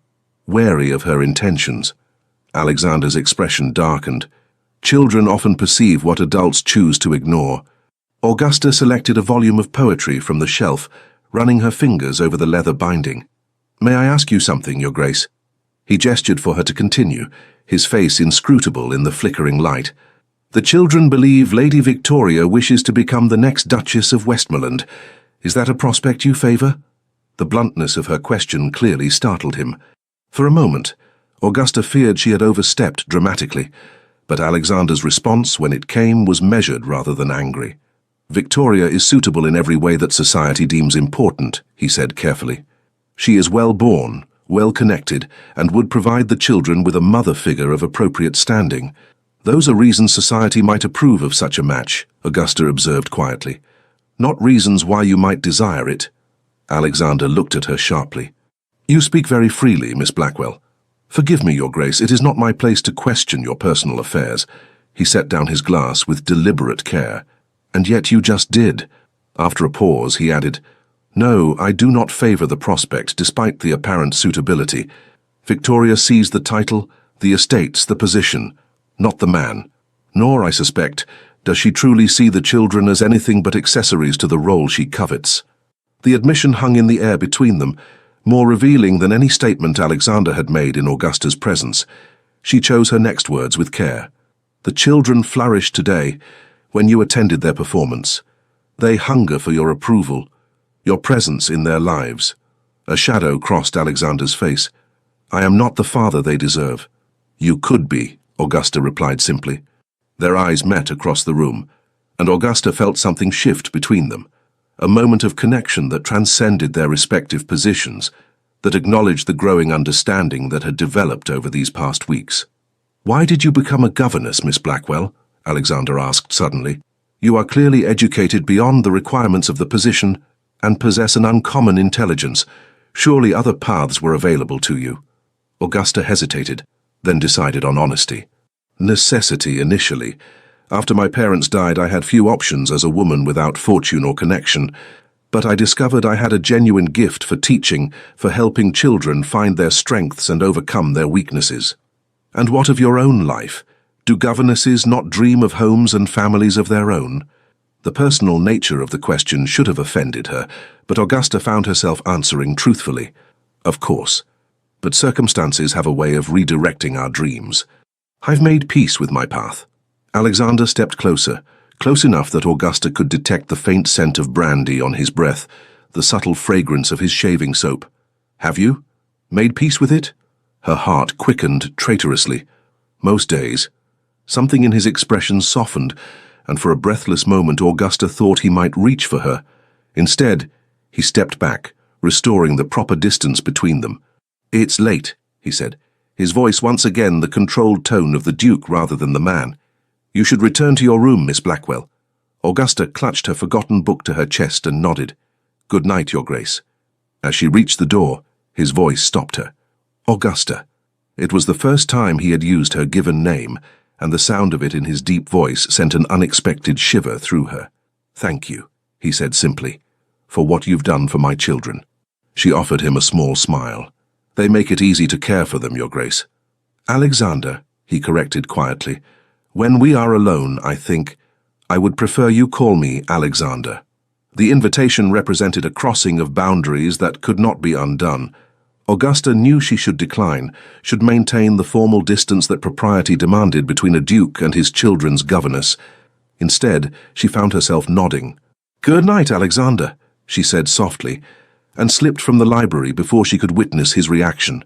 wary of her intentions." Alexander's expression darkened. Children often perceive what adults choose to ignore. Augusta selected a volume of poetry from the shelf, running her fingers over the leather binding. "May I ask you something, Your Grace?" He gestured for her to continue, his face inscrutable in the flickering light. "The children believe Lady Victoria wishes to become the next Duchess of Westmoreland. Is that a prospect you favour?" The bluntness of her question clearly startled him. For a moment, Augusta feared she had overstepped dramatically, but Alexander's response, when it came, was measured rather than angry. "Victoria is suitable in every way that society deems important," he said carefully. "She is well-born, well-connected, and would provide the children with a mother figure of appropriate standing. Those are reasons society might approve of such a match," Augusta observed quietly. "Not reasons why you might desire it." Alexander looked at her sharply. "You speak very freely, Miss Blackwell. Forgive me, Your Grace, it is not my place to question your personal affairs." He set down his glass with deliberate care. "And yet you just did." After a pause, he added, "No, I do not favour the prospect, despite the apparent suitability. Victoria sees the title, the estates, the position, not the man. Nor, I suspect, does she truly see the children as anything but accessories to the role she covets." The admission hung in the air between them, more revealing than any statement Alexander had made in Augusta's presence. She chose her next words with care. "The children flourished today when you attended their performance. They hunger for your approval, your presence in their lives." A shadow crossed Alexander's face. "I am not the father they deserve." "You could be," Augusta replied simply. Their eyes met across the room, and Augusta felt something shift between them. A moment of connection that transcended their respective positions, that acknowledged the growing understanding that had developed over these past weeks. "Why did you become a governess, Miss Blackwell?" Alexander asked suddenly. "You are clearly educated beyond the requirements of the position and possess an uncommon intelligence. Surely other paths were available to you." Augusta hesitated, then decided on honesty. "Necessity initially. After my parents died, I had few options as a woman without fortune or connection, but I discovered I had a genuine gift for teaching, for helping children find their strengths and overcome their weaknesses." "And what of your own life? Do governesses not dream of homes and families of their own?" The personal nature of the question should have offended her, but Augusta found herself answering truthfully. "Of course. But circumstances have a way of redirecting our dreams. I've made peace with my path." Alexander stepped closer, close enough that Augusta could detect the faint scent of brandy on his breath, the subtle fragrance of his shaving soap. "Have you? Made peace with it?" Her heart quickened traitorously. "Most days." Something in his expression softened, and for a breathless moment Augusta thought he might reach for her. Instead, he stepped back, restoring the proper distance between them. "It's late," he said, his voice once again the controlled tone of the Duke rather than the man. "You should return to your room, Miss Blackwell." Augusta clutched her forgotten book to her chest and nodded. "Good night, Your Grace." As she reached the door, his voice stopped her. "Augusta." It was the first time he had used her given name, and the sound of it in his deep voice sent an unexpected shiver through her. "Thank you," he said simply, "for what you've done for my children." She offered him a small smile. "They make it easy to care for them, Your Grace." "Alexander," he corrected quietly, "when we are alone, I would prefer you call me Alexander." The invitation represented a crossing of boundaries that could not be undone. Augusta knew she should decline, should maintain the formal distance that propriety demanded between a duke and his children's governess. Instead, she found herself nodding. "Good night, Alexander," she said softly, and slipped from the library before she could witness his reaction.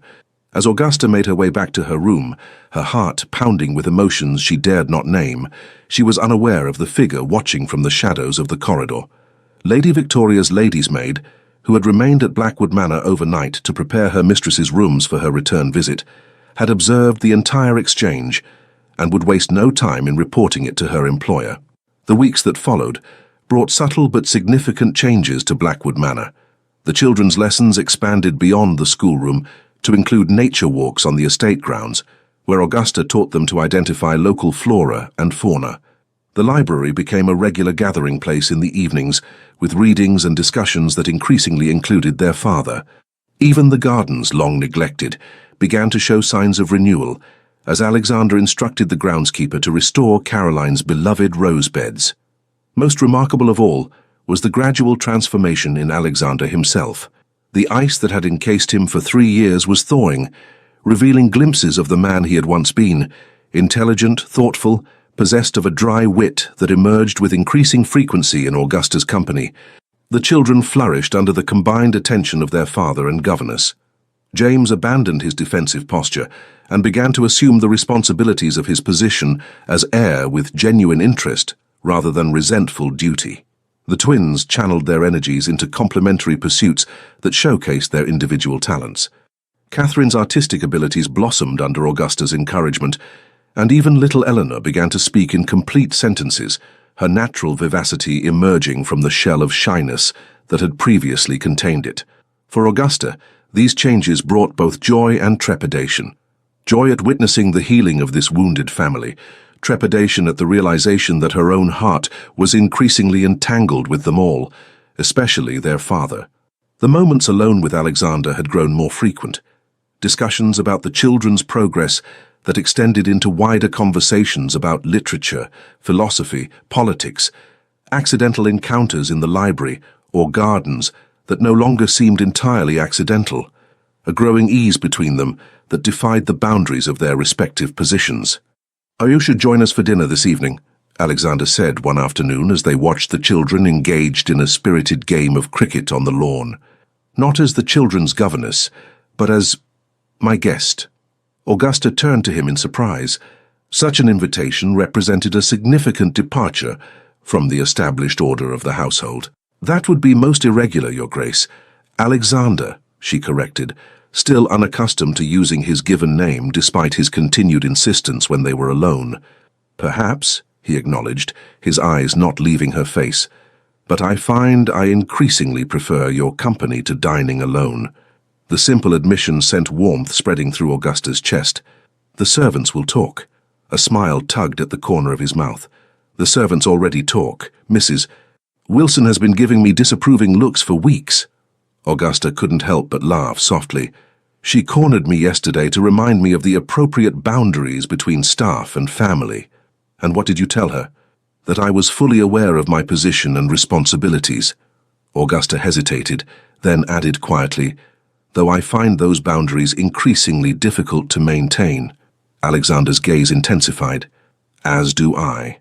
As Augusta made her way back to her room, her heart pounding with emotions she dared not name, she was unaware of the figure watching from the shadows of the corridor. Lady Victoria's lady's maid, who had remained at Blackwood Manor overnight to prepare her mistress's rooms for her return visit, had observed the entire exchange and would waste no time in reporting it to her employer. The weeks that followed brought subtle but significant changes to Blackwood Manor. The children's lessons expanded beyond the schoolroom to include nature walks on the estate grounds, where Augusta taught them to identify local flora and fauna. The library became a regular gathering place in the evenings, with readings and discussions that increasingly included their father. Even the gardens, long neglected, began to show signs of renewal, as Alexander instructed the groundskeeper to restore Caroline's beloved rose beds. Most remarkable of all was the gradual transformation in Alexander himself. The ice that had encased him for 3 years was thawing, revealing glimpses of the man he had once been, intelligent, thoughtful, possessed of a dry wit that emerged with increasing frequency in Augusta's company. The children flourished under the combined attention of their father and governess. James abandoned his defensive posture and began to assume the responsibilities of his position as heir with genuine interest rather than resentful duty. The twins channeled their energies into complementary pursuits that showcased their individual talents. Catherine's artistic abilities blossomed under Augusta's encouragement, and even little Eleanor began to speak in complete sentences, her natural vivacity emerging from the shell of shyness that had previously contained it. For Augusta, these changes brought both joy and trepidation. Joy at witnessing the healing of this wounded family, trepidation at the realization that her own heart was increasingly entangled with them all, especially their father. The moments alone with Alexander had grown more frequent. Discussions about the children's progress that extended into wider conversations about literature, philosophy, politics, accidental encounters in the library or gardens that no longer seemed entirely accidental, a growing ease between them that defied the boundaries of their respective positions. "You should join us for dinner this evening," Alexander said one afternoon as they watched the children engaged in a spirited game of cricket on the lawn. "Not as the children's governess, but as my guest." Augusta turned to him in surprise. Such an invitation represented a significant departure from the established order of the household. "That would be most irregular, Your Grace. Alexander," she corrected, still unaccustomed to using his given name despite his continued insistence when they were alone. "Perhaps," he acknowledged, his eyes not leaving her face, "but I find I increasingly prefer your company to dining alone." The simple admission sent warmth spreading through Augusta's chest. "The servants will talk." A smile tugged at the corner of his mouth. "The servants already talk, Mrs. Wilson has been giving me disapproving looks for weeks." Augusta couldn't help but laugh softly. "She cornered me yesterday to remind me of the appropriate boundaries between staff and family." "And what did you tell her?" "That I was fully aware of my position and responsibilities." Augusta hesitated, then added quietly, "Though I find those boundaries increasingly difficult to maintain." Alexander's gaze intensified. "As do I."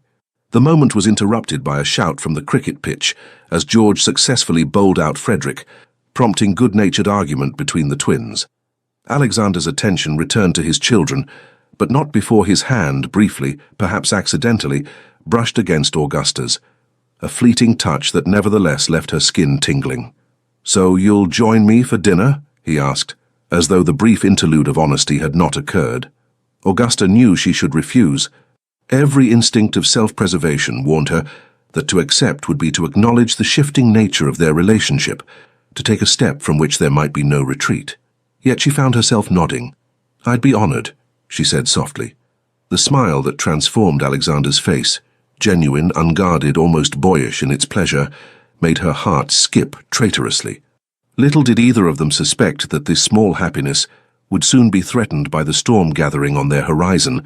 The moment was interrupted by a shout from the cricket pitch as George successfully bowled out Frederick, prompting good-natured argument between the twins. Alexander's attention returned to his children, but not before his hand briefly, perhaps accidentally, brushed against Augusta's, a fleeting touch that nevertheless left her skin tingling. "So you'll join me for dinner?" he asked, as though the brief interlude of honesty had not occurred. Augusta knew she should refuse. Every instinct of self-preservation warned her that to accept would be to acknowledge the shifting nature of their relationship, to take a step from which there might be no retreat. Yet she found herself nodding. "I'd be honored," she said softly. The smile that transformed Alexander's face, genuine, unguarded, almost boyish in its pleasure, made her heart skip traitorously. Little did either of them suspect that this small happiness would soon be threatened by the storm gathering on their horizon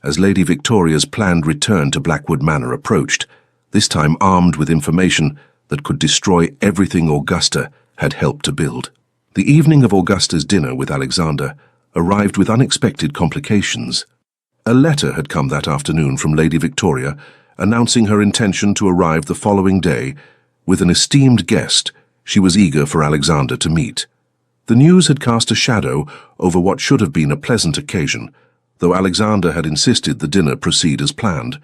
as Lady Victoria's planned return to Blackwood Manor approached, this time armed with information that could destroy everything Augusta had helped to build. The evening of Augusta's dinner with Alexander arrived with unexpected complications. A letter had come that afternoon from Lady Victoria announcing her intention to arrive the following day with an esteemed guest she was eager for Alexander to meet. The news had cast a shadow over what should have been a pleasant occasion, though Alexander had insisted the dinner proceed as planned.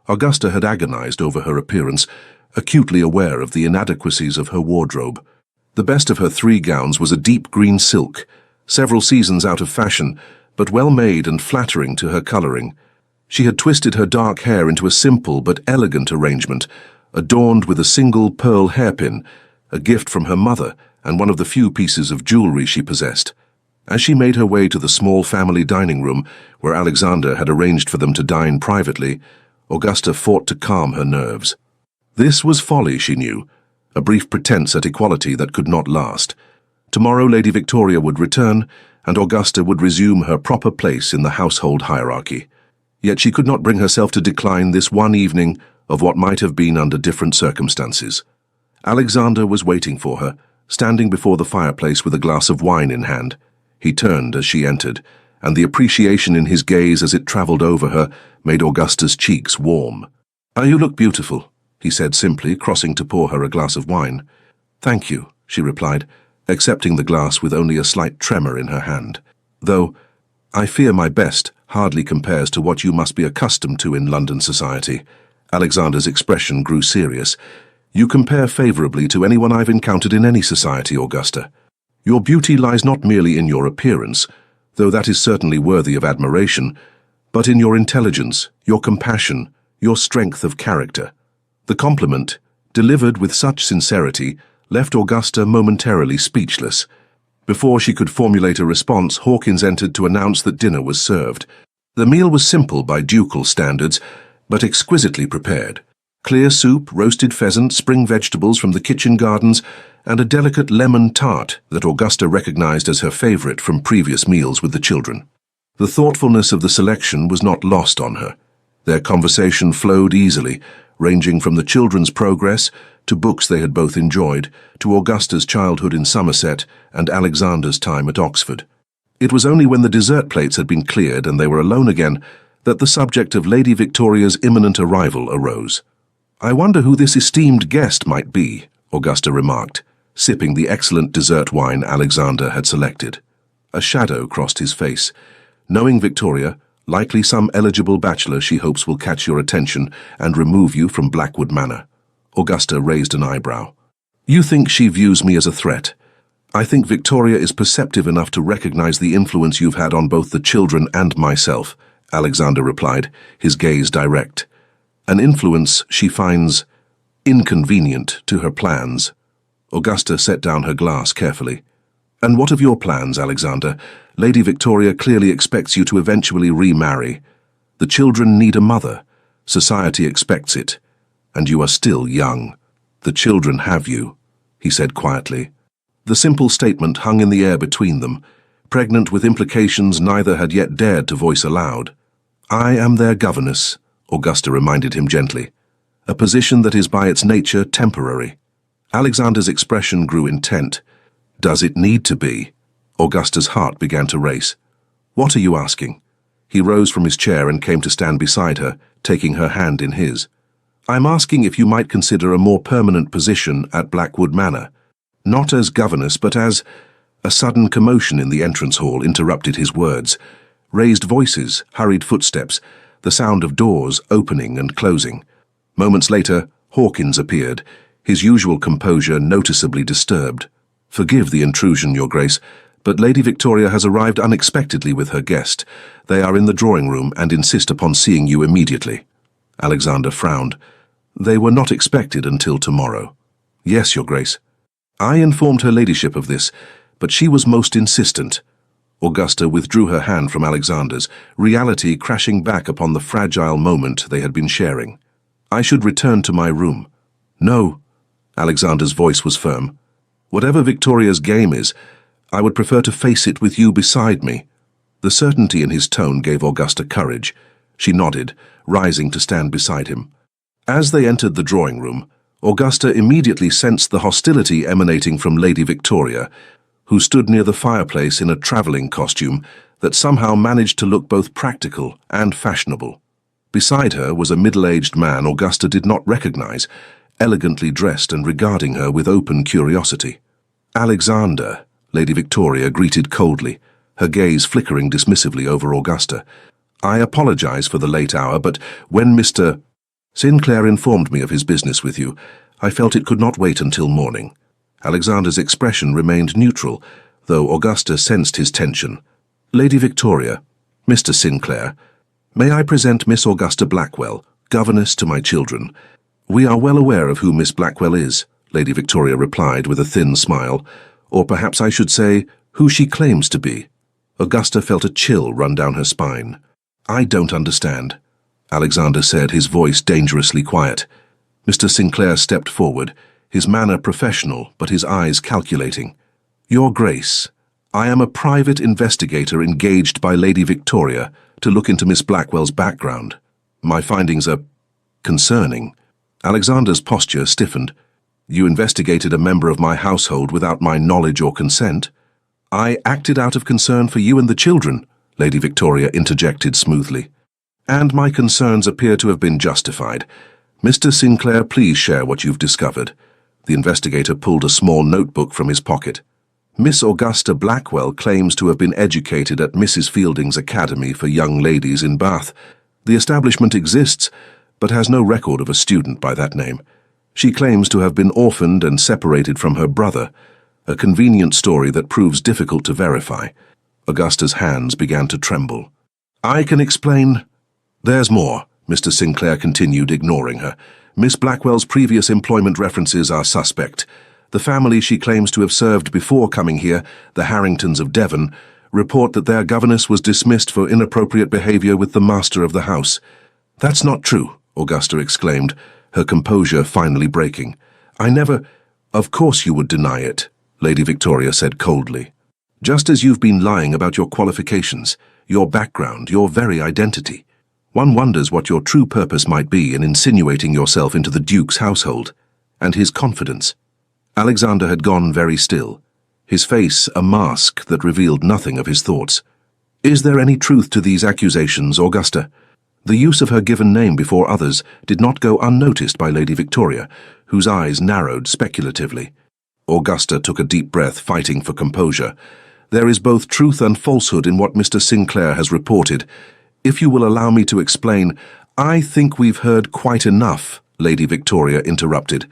Augusta had agonized over her appearance, acutely aware of the inadequacies of her wardrobe. The best of her 3 gowns was a deep green silk, several seasons out of fashion, but well made and flattering to her coloring. She had twisted her dark hair into a simple but elegant arrangement, adorned with a single pearl hairpin, a gift from her mother and one of the few pieces of jewelry she possessed. As she made her way to the small family dining room, where Alexander had arranged for them to dine privately, Augusta fought to calm her nerves. This was folly, she knew, a brief pretense at equality that could not last. Tomorrow Lady Victoria would return, and Augusta would resume her proper place in the household hierarchy. Yet she could not bring herself to decline this one evening of what might have been under different circumstances. Alexander was waiting for her, standing before the fireplace with a glass of wine in hand. He turned as she entered, and the appreciation in his gaze as it travelled over her made Augusta's cheeks warm. "You look beautiful," he said simply, crossing to pour her a glass of wine. "Thank you," she replied, accepting the glass with only a slight tremor in her hand. "Though I fear my best hardly compares to what you must be accustomed to in London society." Alexander's expression grew serious. "You compare favourably to anyone I've encountered in any society, Augusta. Your beauty lies not merely in your appearance, though that is certainly worthy of admiration, but in your intelligence, your compassion, your strength of character." The compliment, delivered with such sincerity, left Augusta momentarily speechless. Before she could formulate a response, Hawkins entered to announce that dinner was served. The meal was simple by ducal standards, but exquisitely prepared. Clear soup, roasted pheasant, spring vegetables from the kitchen gardens, and a delicate lemon tart that Augusta recognized as her favorite from previous meals with the children. The thoughtfulness of the selection was not lost on her. Their conversation flowed easily, ranging from the children's progress to books they had both enjoyed, to Augusta's childhood in Somerset and Alexander's time at Oxford. It was only when the dessert plates had been cleared and they were alone again that the subject of Lady Victoria's imminent arrival arose. "I wonder who this esteemed guest might be," Augusta remarked, sipping the excellent dessert wine Alexander had selected. A shadow crossed his face. "Knowing Victoria, likely some eligible bachelor she hopes will catch your attention and remove you from Blackwood Manor." Augusta raised an eyebrow. "You think she views me as a threat? I think Victoria is perceptive enough to recognize the influence you've had on both the children and myself," Alexander replied, his gaze direct. "An influence she finds inconvenient to her plans." Augusta set down her glass carefully. "And what of your plans, Alexander? Lady Victoria clearly expects you to eventually remarry. The children need a mother. Society expects it. And you are still young. The children have you," he said quietly. The simple statement hung in the air between them, pregnant with implications neither had yet dared to voice aloud. "I am their governess," Augusta reminded him gently, "a position that is by its nature temporary." Alexander's expression grew intent. "Does it need to be?" Augusta's heart began to race. "What are you asking?" He rose from his chair and came to stand beside her, taking her hand in his. "I'm asking if you might consider a more permanent position at Blackwood Manor. Not as governess, but as—" A sudden commotion in the entrance hall interrupted his words. Raised voices, hurried footsteps, the sound of doors opening and closing. Moments later, Hawkins appeared, his usual composure noticeably disturbed. "Forgive the intrusion, Your Grace, but Lady Victoria has arrived unexpectedly with her guest. They are in the drawing room and insist upon seeing you immediately." Alexander frowned. "They were not expected until tomorrow." "Yes, Your Grace." "I informed her ladyship of this, but she was most insistent." Augusta withdrew her hand from Alexander's, reality crashing back upon the fragile moment they had been sharing. "I should return to my room." "No." Alexander's voice was firm. "Whatever Victoria's game is, I would prefer to face it with you beside me." The certainty in his tone gave Augusta courage. She nodded, rising to stand beside him. As they entered the drawing room, Augusta immediately sensed the hostility emanating from Lady Victoria, who stood near the fireplace in a traveling costume that somehow managed to look both practical and fashionable. Beside her was a middle-aged man Augusta did not recognize, elegantly dressed and regarding her with open curiosity. "Alexander," Lady Victoria greeted coldly, her gaze flickering dismissively over Augusta. "I apologize for the late hour, but when Mr. Sinclair informed me of his business with you, I felt it could not wait until morning." Alexander's expression remained neutral, though Augusta sensed his tension. "Lady Victoria, Mr. Sinclair, may I present Miss Augusta Blackwell, governess to my children?" "We are well aware of who Miss Blackwell is," Lady Victoria replied with a thin smile. "Or perhaps I should say, who she claims to be." Augusta felt a chill run down her spine. "I don't understand," Alexander said, his voice dangerously quiet. Mr. Sinclair stepped forward, his manner professional but his eyes calculating. "Your Grace, I am a private investigator engaged by Lady Victoria to look into Miss Blackwell's background. My findings are concerning." Alexander's posture stiffened. "You investigated a member of my household without my knowledge or consent?" "I acted out of concern for you and the children," Lady Victoria interjected smoothly. "And my concerns appear to have been justified. Mr. Sinclair, please share what you've discovered." The investigator pulled a small notebook from his pocket. "Miss Augusta Blackwell claims to have been educated at Mrs. Fielding's Academy for Young Ladies in Bath. The establishment exists, but has no record of a student by that name. She claims to have been orphaned and separated from her brother, a convenient story that proves difficult to verify." Augusta's hands began to tremble. "I can explain." "There's more," Mr. Sinclair continued, ignoring her. "Miss Blackwell's previous employment references are suspect. The family she claims to have served before coming here, the Harringtons of Devon, report that their governess was dismissed for inappropriate behavior with the master of the house." "That's not true," Augusta exclaimed, her composure finally breaking. "I never—" "Of course you would deny it," Lady Victoria said coldly. "Just as you've been lying about your qualifications, your background, your very identity. One wonders what your true purpose might be in insinuating yourself into the Duke's household, and his confidence." Alexander had gone very still, his face a mask that revealed nothing of his thoughts. "Is there any truth to these accusations, Augusta?" The use of her given name before others did not go unnoticed by Lady Victoria, whose eyes narrowed speculatively. Augusta took a deep breath, fighting for composure. "There is both truth and falsehood in what Mr. Sinclair has reported. If you will allow me to explain—" "I think we've heard quite enough," Lady Victoria interrupted.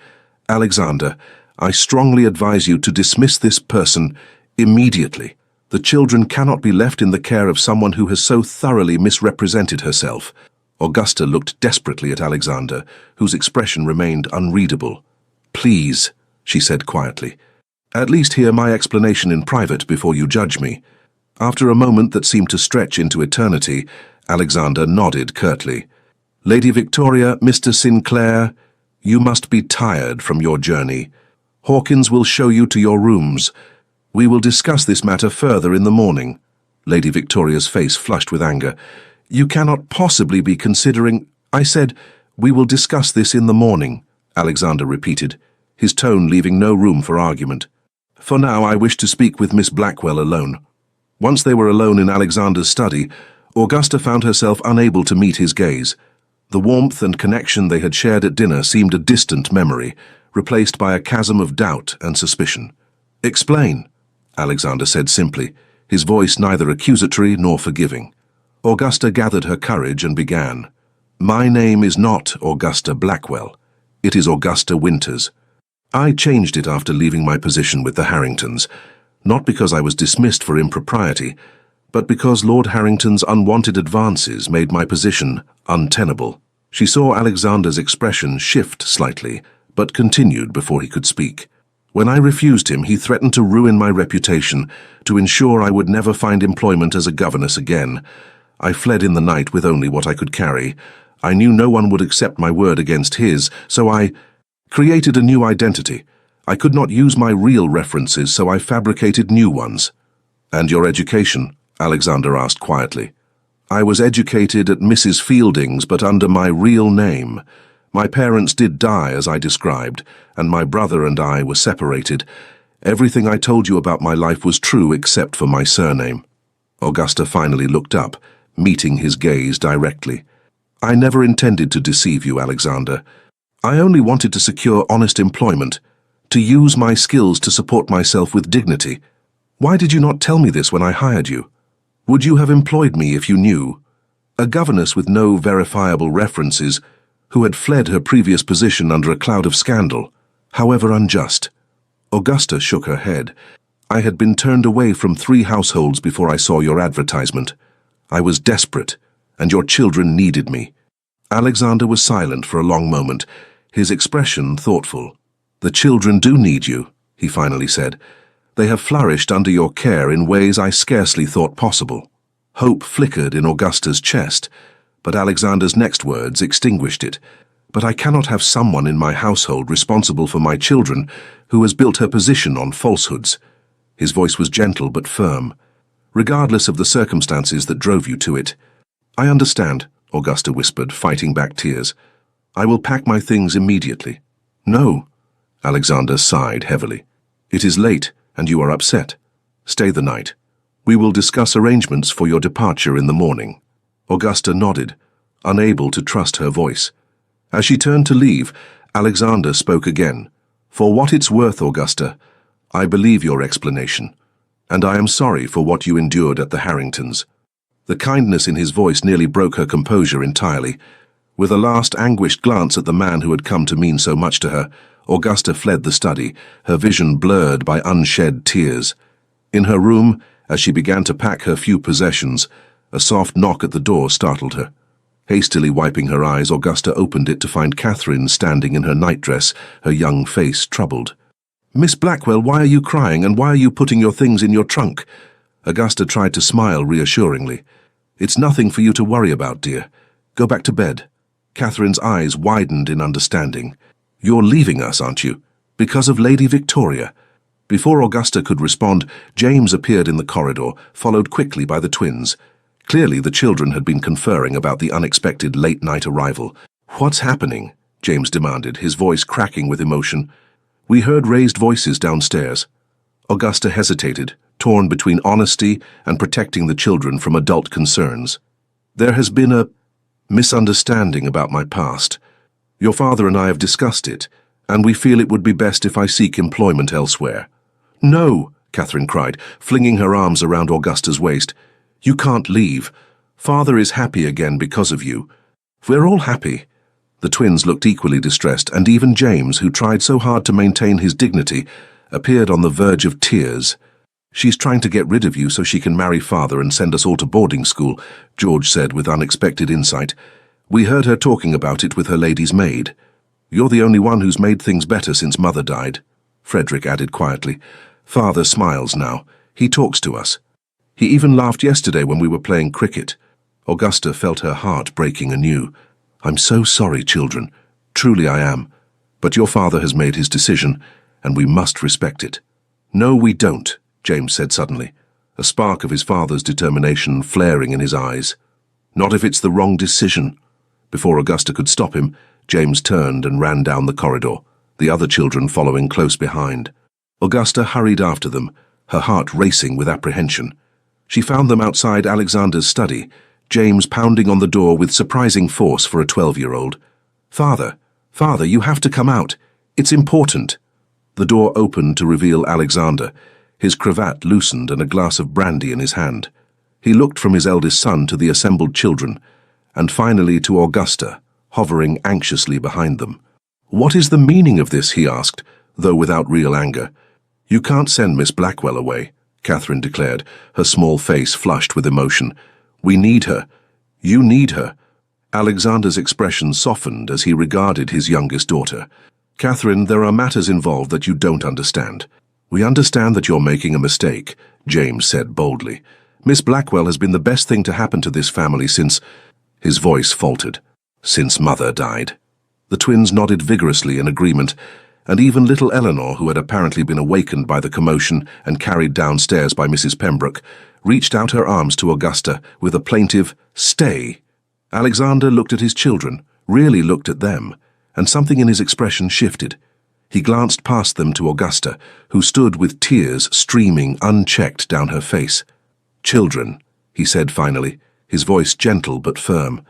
"Alexander, I strongly advise you to dismiss this person immediately. The children cannot be left in the care of someone who has so thoroughly misrepresented herself." Augusta looked desperately at Alexander, whose expression remained unreadable. "Please," she said quietly, "at least hear my explanation in private before you judge me." After a moment that seemed to stretch into eternity, Alexander nodded curtly. "Lady Victoria, Mr. Sinclair, you must be tired from your journey. Hawkins will show you to your rooms. We will discuss this matter further in the morning." Lady Victoria's face flushed with anger. "You cannot possibly be considering—" "I said, we will discuss this in the morning," Alexander repeated, his tone leaving no room for argument. "For now, I wish to speak with Miss Blackwell alone." Once they were alone in Alexander's study, Augusta found herself unable to meet his gaze. The warmth and connection they had shared at dinner seemed a distant memory, replaced by a chasm of doubt and suspicion. "Explain," Alexander said simply, his voice neither accusatory nor forgiving. Augusta gathered her courage and began. "My name is not Augusta Blackwell. It is Augusta Winters. I changed it after leaving my position with the Harringtons, not because I was dismissed for impropriety, but because Lord Harrington's unwanted advances made my position untenable." She saw Alexander's expression shift slightly, but continued before he could speak. "When I refused him, he threatened to ruin my reputation, to ensure I would never find employment as a governess again. I fled in the night with only what I could carry. I knew no one would accept my word against his, so I created a new identity. I could not use my real references, so I fabricated new ones." "And your education?" Alexander asked quietly. "I was educated at Mrs. Fielding's, but under my real name. My parents did die, as I described, and my brother and I were separated. Everything I told you about my life was true except for my surname. Augusta finally looked up, meeting his gaze directly. I never intended to deceive you, Alexander. I only wanted to secure honest employment, to use my skills to support myself with dignity. Why did you not tell me this when I hired you? Would you have employed me if you knew? A governess with no verifiable references, who had fled her previous position under a cloud of scandal, however unjust. Augusta shook her head. I had been turned away from 3 households before I saw your advertisement. I was desperate, and your children needed me. Alexander was silent for a long moment, his expression thoughtful. The children do need you, he finally said. They have flourished under your care in ways I scarcely thought possible. Hope flickered in Augusta's chest, but Alexander's next words extinguished it. But I cannot have someone in my household responsible for my children who has built her position on falsehoods. His voice was gentle but firm, regardless of the circumstances that drove you to it. I understand, Augusta whispered, fighting back tears. I will pack my things immediately. No, Alexander sighed heavily. It is late, and you are upset. Stay the night. We will discuss arrangements for your departure in the morning. Augusta nodded, unable to trust her voice. As she turned to leave, Alexander spoke again. For what it's worth, Augusta, I believe your explanation, and I am sorry for what you endured at the Harringtons. The kindness in his voice nearly broke her composure entirely. With a last anguished glance at the man who had come to mean so much to her, Augusta fled the study, her vision blurred by unshed tears. In her room, as she began to pack her few possessions, a soft knock at the door startled her. Hastily wiping her eyes, Augusta opened it to find Catherine standing in her nightdress, her young face troubled. "Miss Blackwell, why are you crying, and why are you putting your things in your trunk?" Augusta tried to smile reassuringly. "It's nothing for you to worry about, dear. Go back to bed." Catherine's eyes widened in understanding. "You're leaving us, aren't you? Because of Lady Victoria?" Before Augusta could respond, James appeared in the corridor, followed quickly by the twins. Clearly, the children had been conferring about the unexpected late-night arrival. "What's happening?" James demanded, his voice cracking with emotion. "We heard raised voices downstairs." Augusta hesitated, torn between honesty and protecting the children from adult concerns. "There has been a misunderstanding about my past. Your father and I have discussed it, and we feel it would be best if I seek employment elsewhere." "No," Catherine cried, flinging her arms around Augusta's waist. "You can't leave. Father is happy again because of you. We're all happy." The twins looked equally distressed, and even James, who tried so hard to maintain his dignity, appeared on the verge of tears. "She's trying to get rid of you so she can marry Father and send us all to boarding school," George said with unexpected insight. "We heard her talking about it with her lady's maid." "You're the only one who's made things better since Mother died," Frederick added quietly. "Father smiles now. He talks to us. He even laughed yesterday when we were playing cricket." Augusta felt her heart breaking anew. "I'm so sorry, children. Truly I am. But your father has made his decision, and we must respect it." "No, we don't," James said suddenly, a spark of his father's determination flaring in his eyes. "Not if it's the wrong decision." Before Augusta could stop him, James turned and ran down the corridor, the other children following close behind. Augusta hurried after them, her heart racing with apprehension. She found them outside Alexander's study, James pounding on the door with surprising force for a 12-year-old. "Father, Father, you have to come out. It's important." The door opened to reveal Alexander, his cravat loosened and a glass of brandy in his hand. He looked from his eldest son to the assembled children, and finally to Augusta, hovering anxiously behind them. "What is the meaning of this?" he asked, though without real anger. "You can't send Miss Blackwell away," Catherine declared, her small face flushed with emotion. "We need her. You need her." Alexander's expression softened as he regarded his youngest daughter. "Catherine, there are matters involved that you don't understand." "We understand that you're making a mistake," James said boldly. "Miss Blackwell has been the best thing to happen to this family since—" His voice faltered. "Since Mother died." The twins nodded vigorously in agreement, and even little Eleanor, who had apparently been awakened by the commotion and carried downstairs by Mrs. Pembroke, reached out her arms to Augusta with a plaintive, "Stay." Alexander looked at his children, really looked at them, and something in his expression shifted. He glanced past them to Augusta, who stood with tears streaming unchecked down her face. "Children," he said finally, his voice gentle but firm,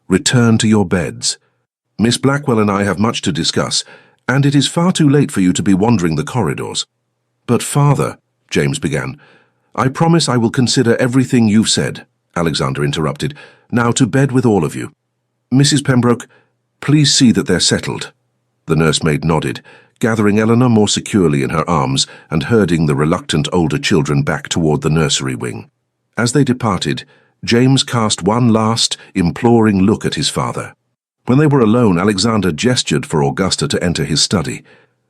"return to your beds. Miss Blackwell and I have much to discuss, and it is far too late for you to be wandering the corridors." "But father," James began. "I promise I will consider everything you've said," Alexander interrupted. "Now to bed with all of you. Mrs. Pembroke, please see that they're settled." The nursemaid nodded, gathering Eleanor more securely in her arms and herding the reluctant older children back toward the nursery wing. As they departed, James cast one last, imploring look at his father. When they were alone, Alexander gestured for Augusta to enter his study.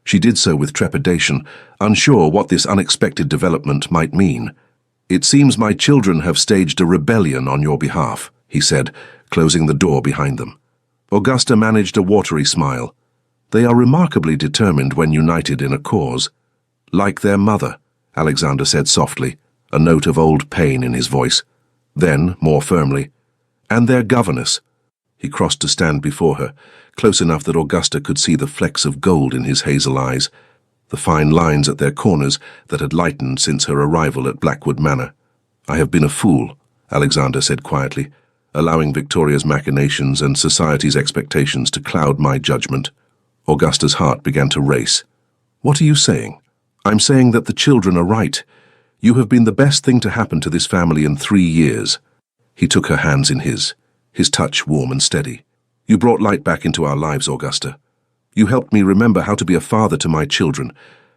She did so with trepidation, unsure what this unexpected development might mean. "It seems my children have staged a rebellion on your behalf," he said, closing the door behind them. Augusta managed a watery smile. "They are remarkably determined when united in a cause." "Like their mother," Alexander said softly, a note of old pain in his voice. Then, more firmly, "and their governess." He crossed to stand before her, close enough that Augusta could see the flecks of gold in his hazel eyes, the fine lines at their corners that had lightened since her arrival at Blackwood Manor. "I have been a fool," Alexander said quietly, allowing Victoria's machinations and society's expectations to cloud my judgment. Augusta's heart began to race. "What are you saying?" "I'm saying that the children are right. You have been the best thing to happen to this family in 3 years. He took her hands in his touch warm and steady. "You brought light back into our lives, Augusta. You helped me remember how to be a father to my children,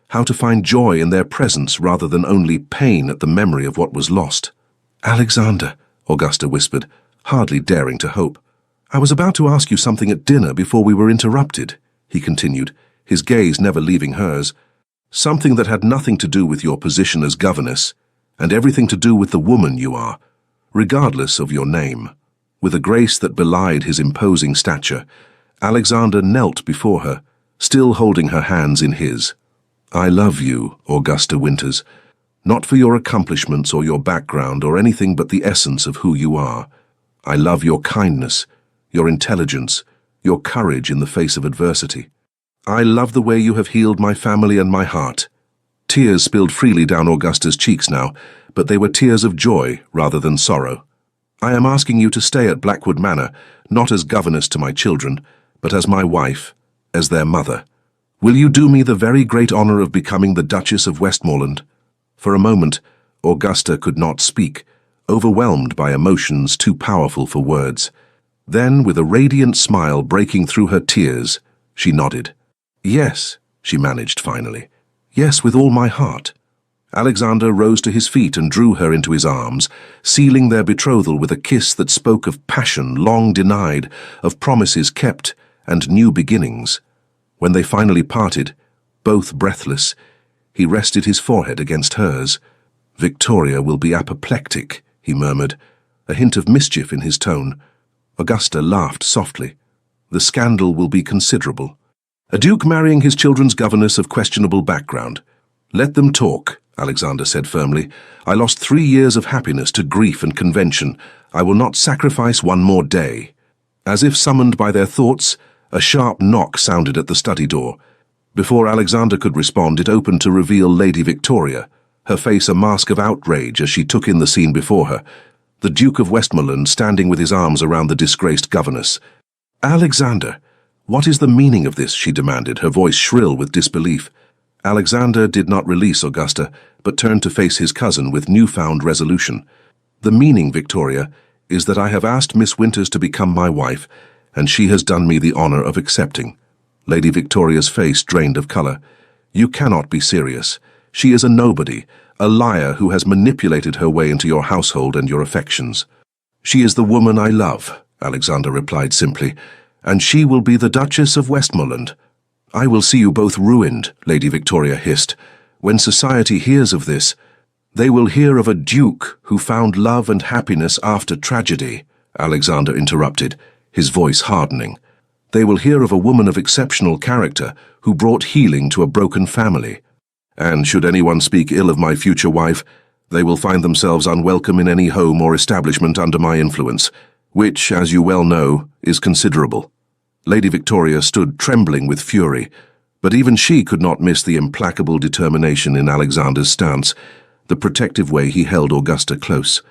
how to find joy in their presence rather than only pain at the memory of what was lost." "Alexander," Augusta whispered, hardly daring to hope. "I was about to ask you something at dinner before we were interrupted," he continued, his gaze never leaving hers. "Something that had nothing to do with your position as governess, and everything to do with the woman you are, regardless of your name." With a grace that belied his imposing stature, Alexander knelt before her, still holding her hands in his. "I love you, Augusta Winters, not for your accomplishments or your background or anything but the essence of who you are. I love your kindness, your intelligence, your courage in the face of adversity. I love the way you have healed my family and my heart." Tears spilled freely down Augusta's cheeks now, but they were tears of joy rather than sorrow. "I am asking you to stay at Blackwood Manor, not as governess to my children, but as my wife, as their mother. Will you do me the very great honor of becoming the Duchess of Westmoreland?" For a moment, Augusta could not speak, overwhelmed by emotions too powerful for words. Then, with a radiant smile breaking through her tears, she nodded. "Yes," she managed finally. "Yes, with all my heart." Alexander rose to his feet and drew her into his arms, sealing their betrothal with a kiss that spoke of passion long denied, of promises kept, and new beginnings. When they finally parted, both breathless, he rested his forehead against hers. "Victoria will be apoplectic," he murmured, a hint of mischief in his tone. Augusta laughed softly. "The scandal will be considerable. A duke marrying his children's governess of questionable background. Let them talk," Alexander said firmly. "I lost 3 years of happiness to grief and convention. I will not sacrifice one more day." As if summoned by their thoughts, a sharp knock sounded at the study door. Before Alexander could respond, it opened to reveal Lady Victoria, her face a mask of outrage as she took in the scene before her. The Duke of Westmoreland standing with his arms around the disgraced governess. "Alexander, what is the meaning of this?" she demanded, her voice shrill with disbelief. Alexander did not release Augusta, but turned to face his cousin with newfound resolution. "The meaning, Victoria, is that I have asked Miss Winters to become my wife, and she has done me the honor of accepting." Lady Victoria's face drained of color. "You cannot be serious. She is a nobody, a liar who has manipulated her way into your household and your affections." "She is the woman I love," Alexander replied simply, "and she will be the Duchess of Westmoreland." "I will see you both ruined," Lady Victoria hissed. "When society hears of this, they will hear of a duke who found love and happiness after tragedy," Alexander interrupted, his voice hardening. "They will hear of a woman of exceptional character who brought healing to a broken family. And should anyone speak ill of my future wife, they will find themselves unwelcome in any home or establishment under my influence, which, as you well know, is considerable." Lady Victoria stood trembling with fury, But even she could not miss the implacable determination in Alexander's stance, the protective way he held Augusta close.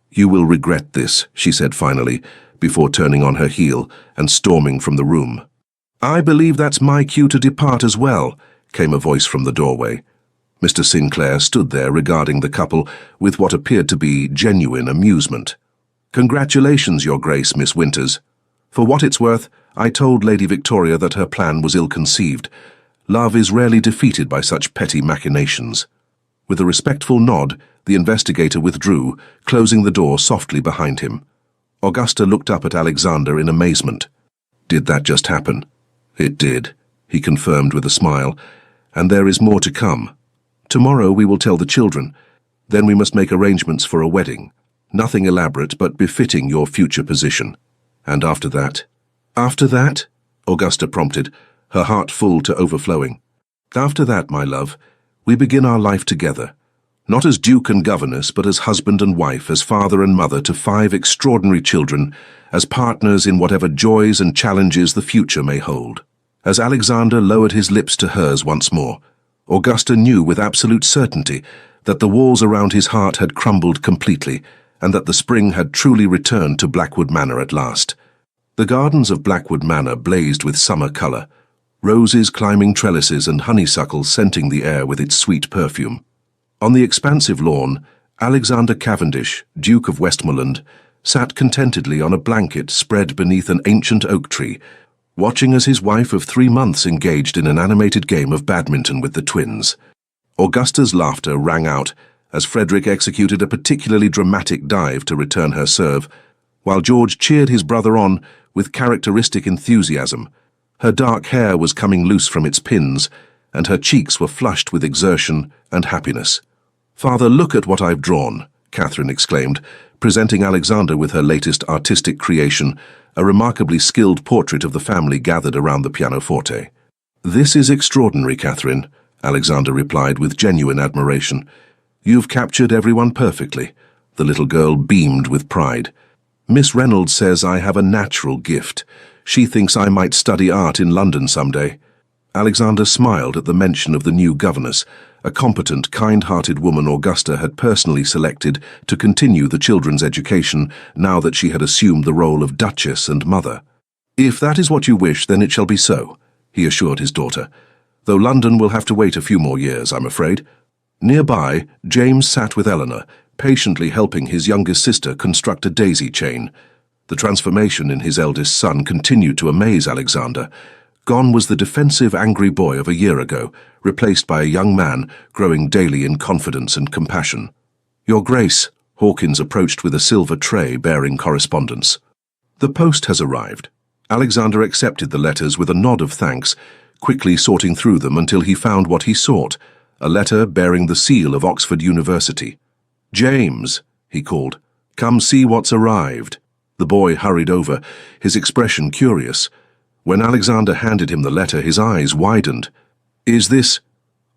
"You will regret this," she said finally, before turning on her heel and storming from the room. "I believe that's my cue to depart as well," came a voice from the doorway. Mr. Sinclair stood there regarding the couple with what appeared to be genuine amusement. "Congratulations, Your Grace, Miss Winters. For what it's worth, I told Lady Victoria that her plan was ill-conceived. Love is rarely defeated by such petty machinations." With a respectful nod, the investigator withdrew, closing the door softly behind him. Augusta looked up at Alexander in amazement. "Did that just happen?" "It did," he confirmed with a smile. "And there is more to come. Tomorrow we will tell the children. Then we must make arrangements for a wedding. Nothing elaborate, but befitting your future position. And after that—" "After that?" Augusta prompted, her heart full to overflowing. "After that, my love, we begin our life together. Not as duke and governess, but as husband and wife, as father and mother to 5 extraordinary children, as partners in whatever joys and challenges the future may hold." As Alexander lowered his lips to hers once more, Augusta knew with absolute certainty that the walls around his heart had crumbled completely, and that the spring had truly returned to Blackwood Manor at last. The gardens of Blackwood Manor blazed with summer colour, roses climbing trellises and honeysuckle scenting the air with its sweet perfume. On the expansive lawn, Alexander Cavendish, Duke of Westmoreland, sat contentedly on a blanket spread beneath an ancient oak tree, watching as his wife of 3 months engaged in an animated game of badminton with the twins. Augusta's laughter rang out as Frederick executed a particularly dramatic dive to return her serve, while George cheered his brother on with characteristic enthusiasm. Her dark hair was coming loose from its pins, and her cheeks were flushed with exertion and happiness. "Father, look at what I've drawn," Catherine exclaimed, presenting Alexander with her latest artistic creation, a remarkably skilled portrait of the family gathered around the pianoforte. "This is extraordinary, Catherine," Alexander replied with genuine admiration. "You've captured everyone perfectly." The little girl beamed with pride. "Miss Reynolds says I have a natural gift. She thinks I might study art in London someday." Alexander smiled at the mention of the new governess, a competent, kind-hearted woman Augusta had personally selected to continue the children's education now that she had assumed the role of duchess and mother. "If that is what you wish, then it shall be so," he assured his daughter, "though London will have to wait a few more years, I'm afraid." Nearby, James sat with Eleanor, patiently helping his youngest sister construct a daisy chain. The transformation in his eldest son continued to amaze Alexander. Gone was the defensive, angry boy of a year ago, replaced by a young man growing daily in confidence and compassion. "Your Grace," Hawkins approached with a silver tray bearing correspondence. "The post has arrived." Alexander accepted the letters with a nod of thanks, quickly sorting through them until he found what he sought, a letter bearing the seal of Oxford University. "James," he called, "come see what's arrived." The boy hurried over, his expression curious. When Alexander handed him the letter, his eyes widened. "Is this—"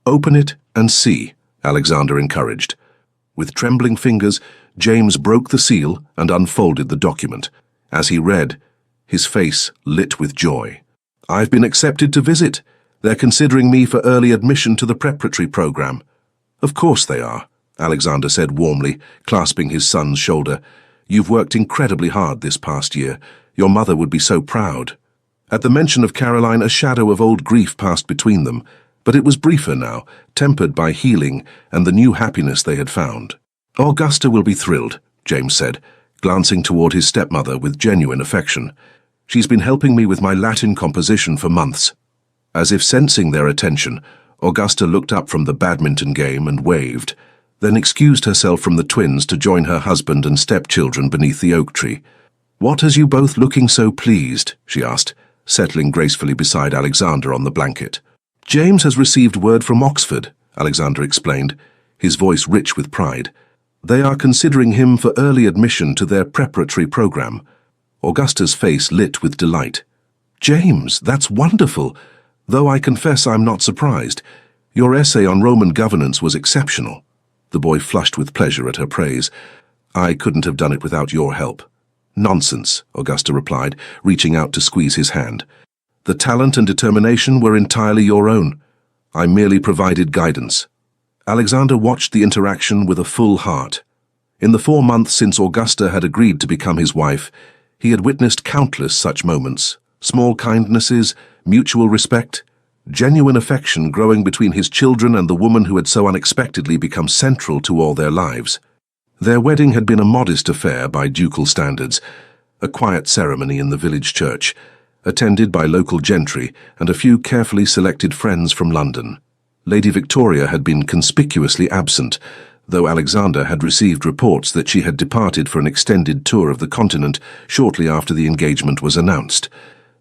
"Open it and see," Alexander encouraged. With trembling fingers, James broke the seal and unfolded the document. As he read, his face lit with joy. "I've been accepted to visit. They're considering me for early admission to the preparatory program." "Of course they are," Alexander said warmly, clasping his son's shoulder. "You've worked incredibly hard this past year. Your mother would be so proud." At the mention of Caroline, a shadow of old grief passed between them, but it was briefer now, tempered by healing and the new happiness they had found. "Augusta will be thrilled," James said, glancing toward his stepmother with genuine affection. "She's been helping me with my Latin composition for months." As if sensing their attention, Augusta looked up from the badminton game and waved, then excused herself from the twins to join her husband and stepchildren beneath the oak tree. "What has you both looking so pleased?" she asked, settling gracefully beside Alexander on the blanket. "James has received word from Oxford," Alexander explained, his voice rich with pride. "They are considering him for early admission to their preparatory program." Augusta's face lit with delight. "James, that's wonderful, though I confess I'm not surprised. Your essay on Roman governance was exceptional." The boy flushed with pleasure at her praise. "I couldn't have done it without your help." "Nonsense," Augusta replied, reaching out to squeeze his hand. The talent and determination were entirely your own. I merely provided guidance. Alexander watched the interaction with a full heart. In the 4 months since Augusta had agreed to become his wife, he had witnessed countless such moments, small kindnesses, mutual respect, genuine affection growing between his children and the woman who had so unexpectedly become central to all their lives. Their wedding had been a modest affair by ducal standards, a quiet ceremony in the village church, attended by local gentry and a few carefully selected friends from London. Lady Victoria had been conspicuously absent, though Alexander had received reports that she had departed for an extended tour of the continent shortly after the engagement was announced.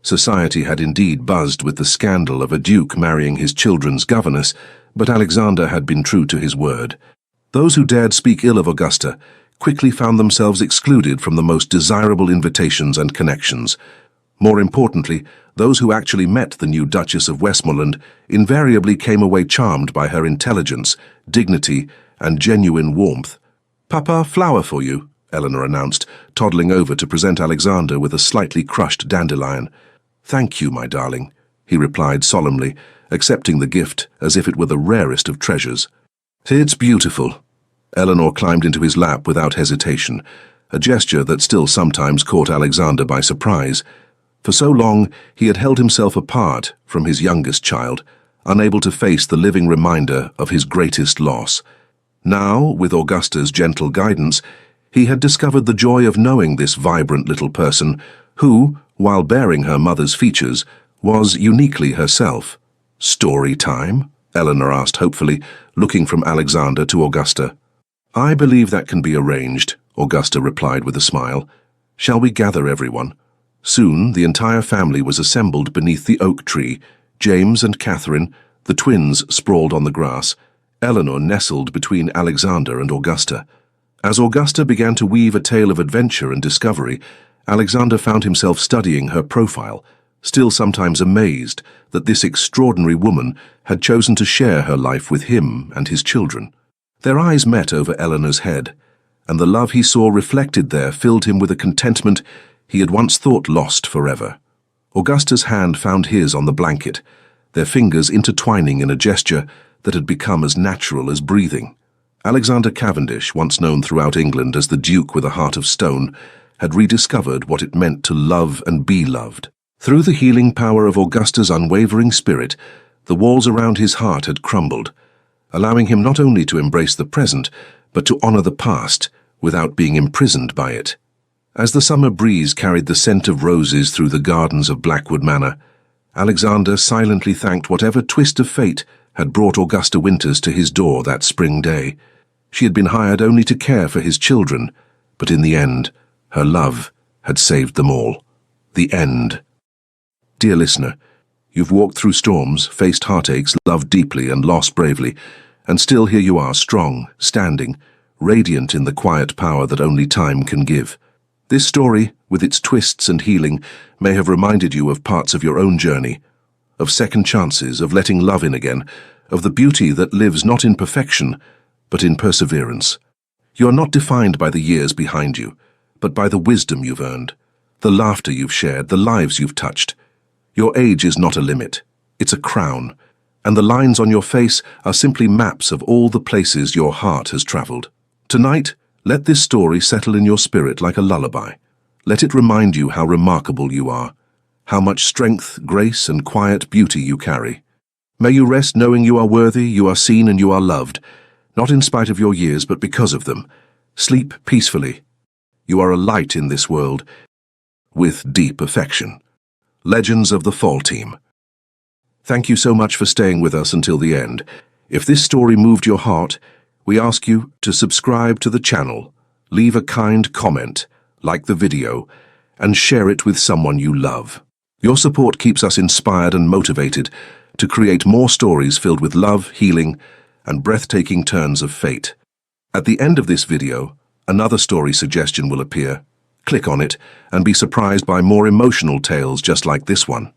Society had indeed buzzed with the scandal of a duke marrying his children's governess, but Alexander had been true to his word. Those who dared speak ill of Augusta quickly found themselves excluded from the most desirable invitations and connections. More importantly, those who actually met the new Duchess of Westmoreland invariably came away charmed by her intelligence, dignity, and genuine warmth. "Papa, flower for you," Eleanor announced, toddling over to present Alexander with a slightly crushed dandelion. "Thank you, my darling," he replied solemnly, accepting the gift as if it were the rarest of treasures. "It's beautiful." Eleanor climbed into his lap without hesitation, a gesture that still sometimes caught Alexander by surprise. For so long, he had held himself apart from his youngest child, unable to face the living reminder of his greatest loss. Now, with Augusta's gentle guidance, he had discovered the joy of knowing this vibrant little person who, while bearing her mother's features, was uniquely herself. "Story time?" Eleanor asked hopefully, looking from Alexander to Augusta. "I believe that can be arranged," Augusta replied with a smile. "Shall we gather everyone?" Soon, the entire family was assembled beneath the oak tree. James and Catherine, the twins, sprawled on the grass. Eleanor nestled between Alexander and Augusta. As Augusta began to weave a tale of adventure and discovery, Alexander found himself studying her profile, still sometimes amazed that this extraordinary woman had chosen to share her life with him and his children. Their eyes met over Eleanor's head, and the love he saw reflected there filled him with a contentment he had once thought lost forever. Augusta's hand found his on the blanket, their fingers intertwining in a gesture that had become as natural as breathing. Alexander Cavendish, once known throughout England as the Duke with a heart of stone, had rediscovered what it meant to love and be loved. Through the healing power of Augusta's unwavering spirit, the walls around his heart had crumbled, allowing him not only to embrace the present, but to honor the past without being imprisoned by it. As the summer breeze carried the scent of roses through the gardens of Blackwood Manor, Alexander silently thanked whatever twist of fate had brought Augusta Winters to his door that spring day. She had been hired only to care for his children, but in the end, her love had saved them all. The end. Dear listener, you've walked through storms, faced heartaches, loved deeply and lost bravely, and still here you are, strong, standing, radiant in the quiet power that only time can give. This story, with its twists and healing, may have reminded you of parts of your own journey, of second chances, of letting love in again, of the beauty that lives not in perfection, but in perseverance. You are not defined by the years behind you, but by the wisdom you've earned, the laughter you've shared, the lives you've touched. Your age is not a limit, it's a crown, and the lines on your face are simply maps of all the places your heart has traveled. Tonight, let this story settle in your spirit like a lullaby. Let it remind you how remarkable you are, how much strength, grace, and quiet beauty you carry. May you rest knowing you are worthy, you are seen, and you are loved, not in spite of your years, but because of them. Sleep peacefully. You are a light in this world, with deep affection. Legends of the Fall Team. Thank you so much for staying with us until the end. If this story moved your heart, we ask you to subscribe to the channel, leave a kind comment, like the video, and share it with someone you love. Your support keeps us inspired and motivated to create more stories filled with love, healing, and breathtaking turns of fate. At the end of this video, another story suggestion will appear. Click on it and be surprised by more emotional tales just like this one.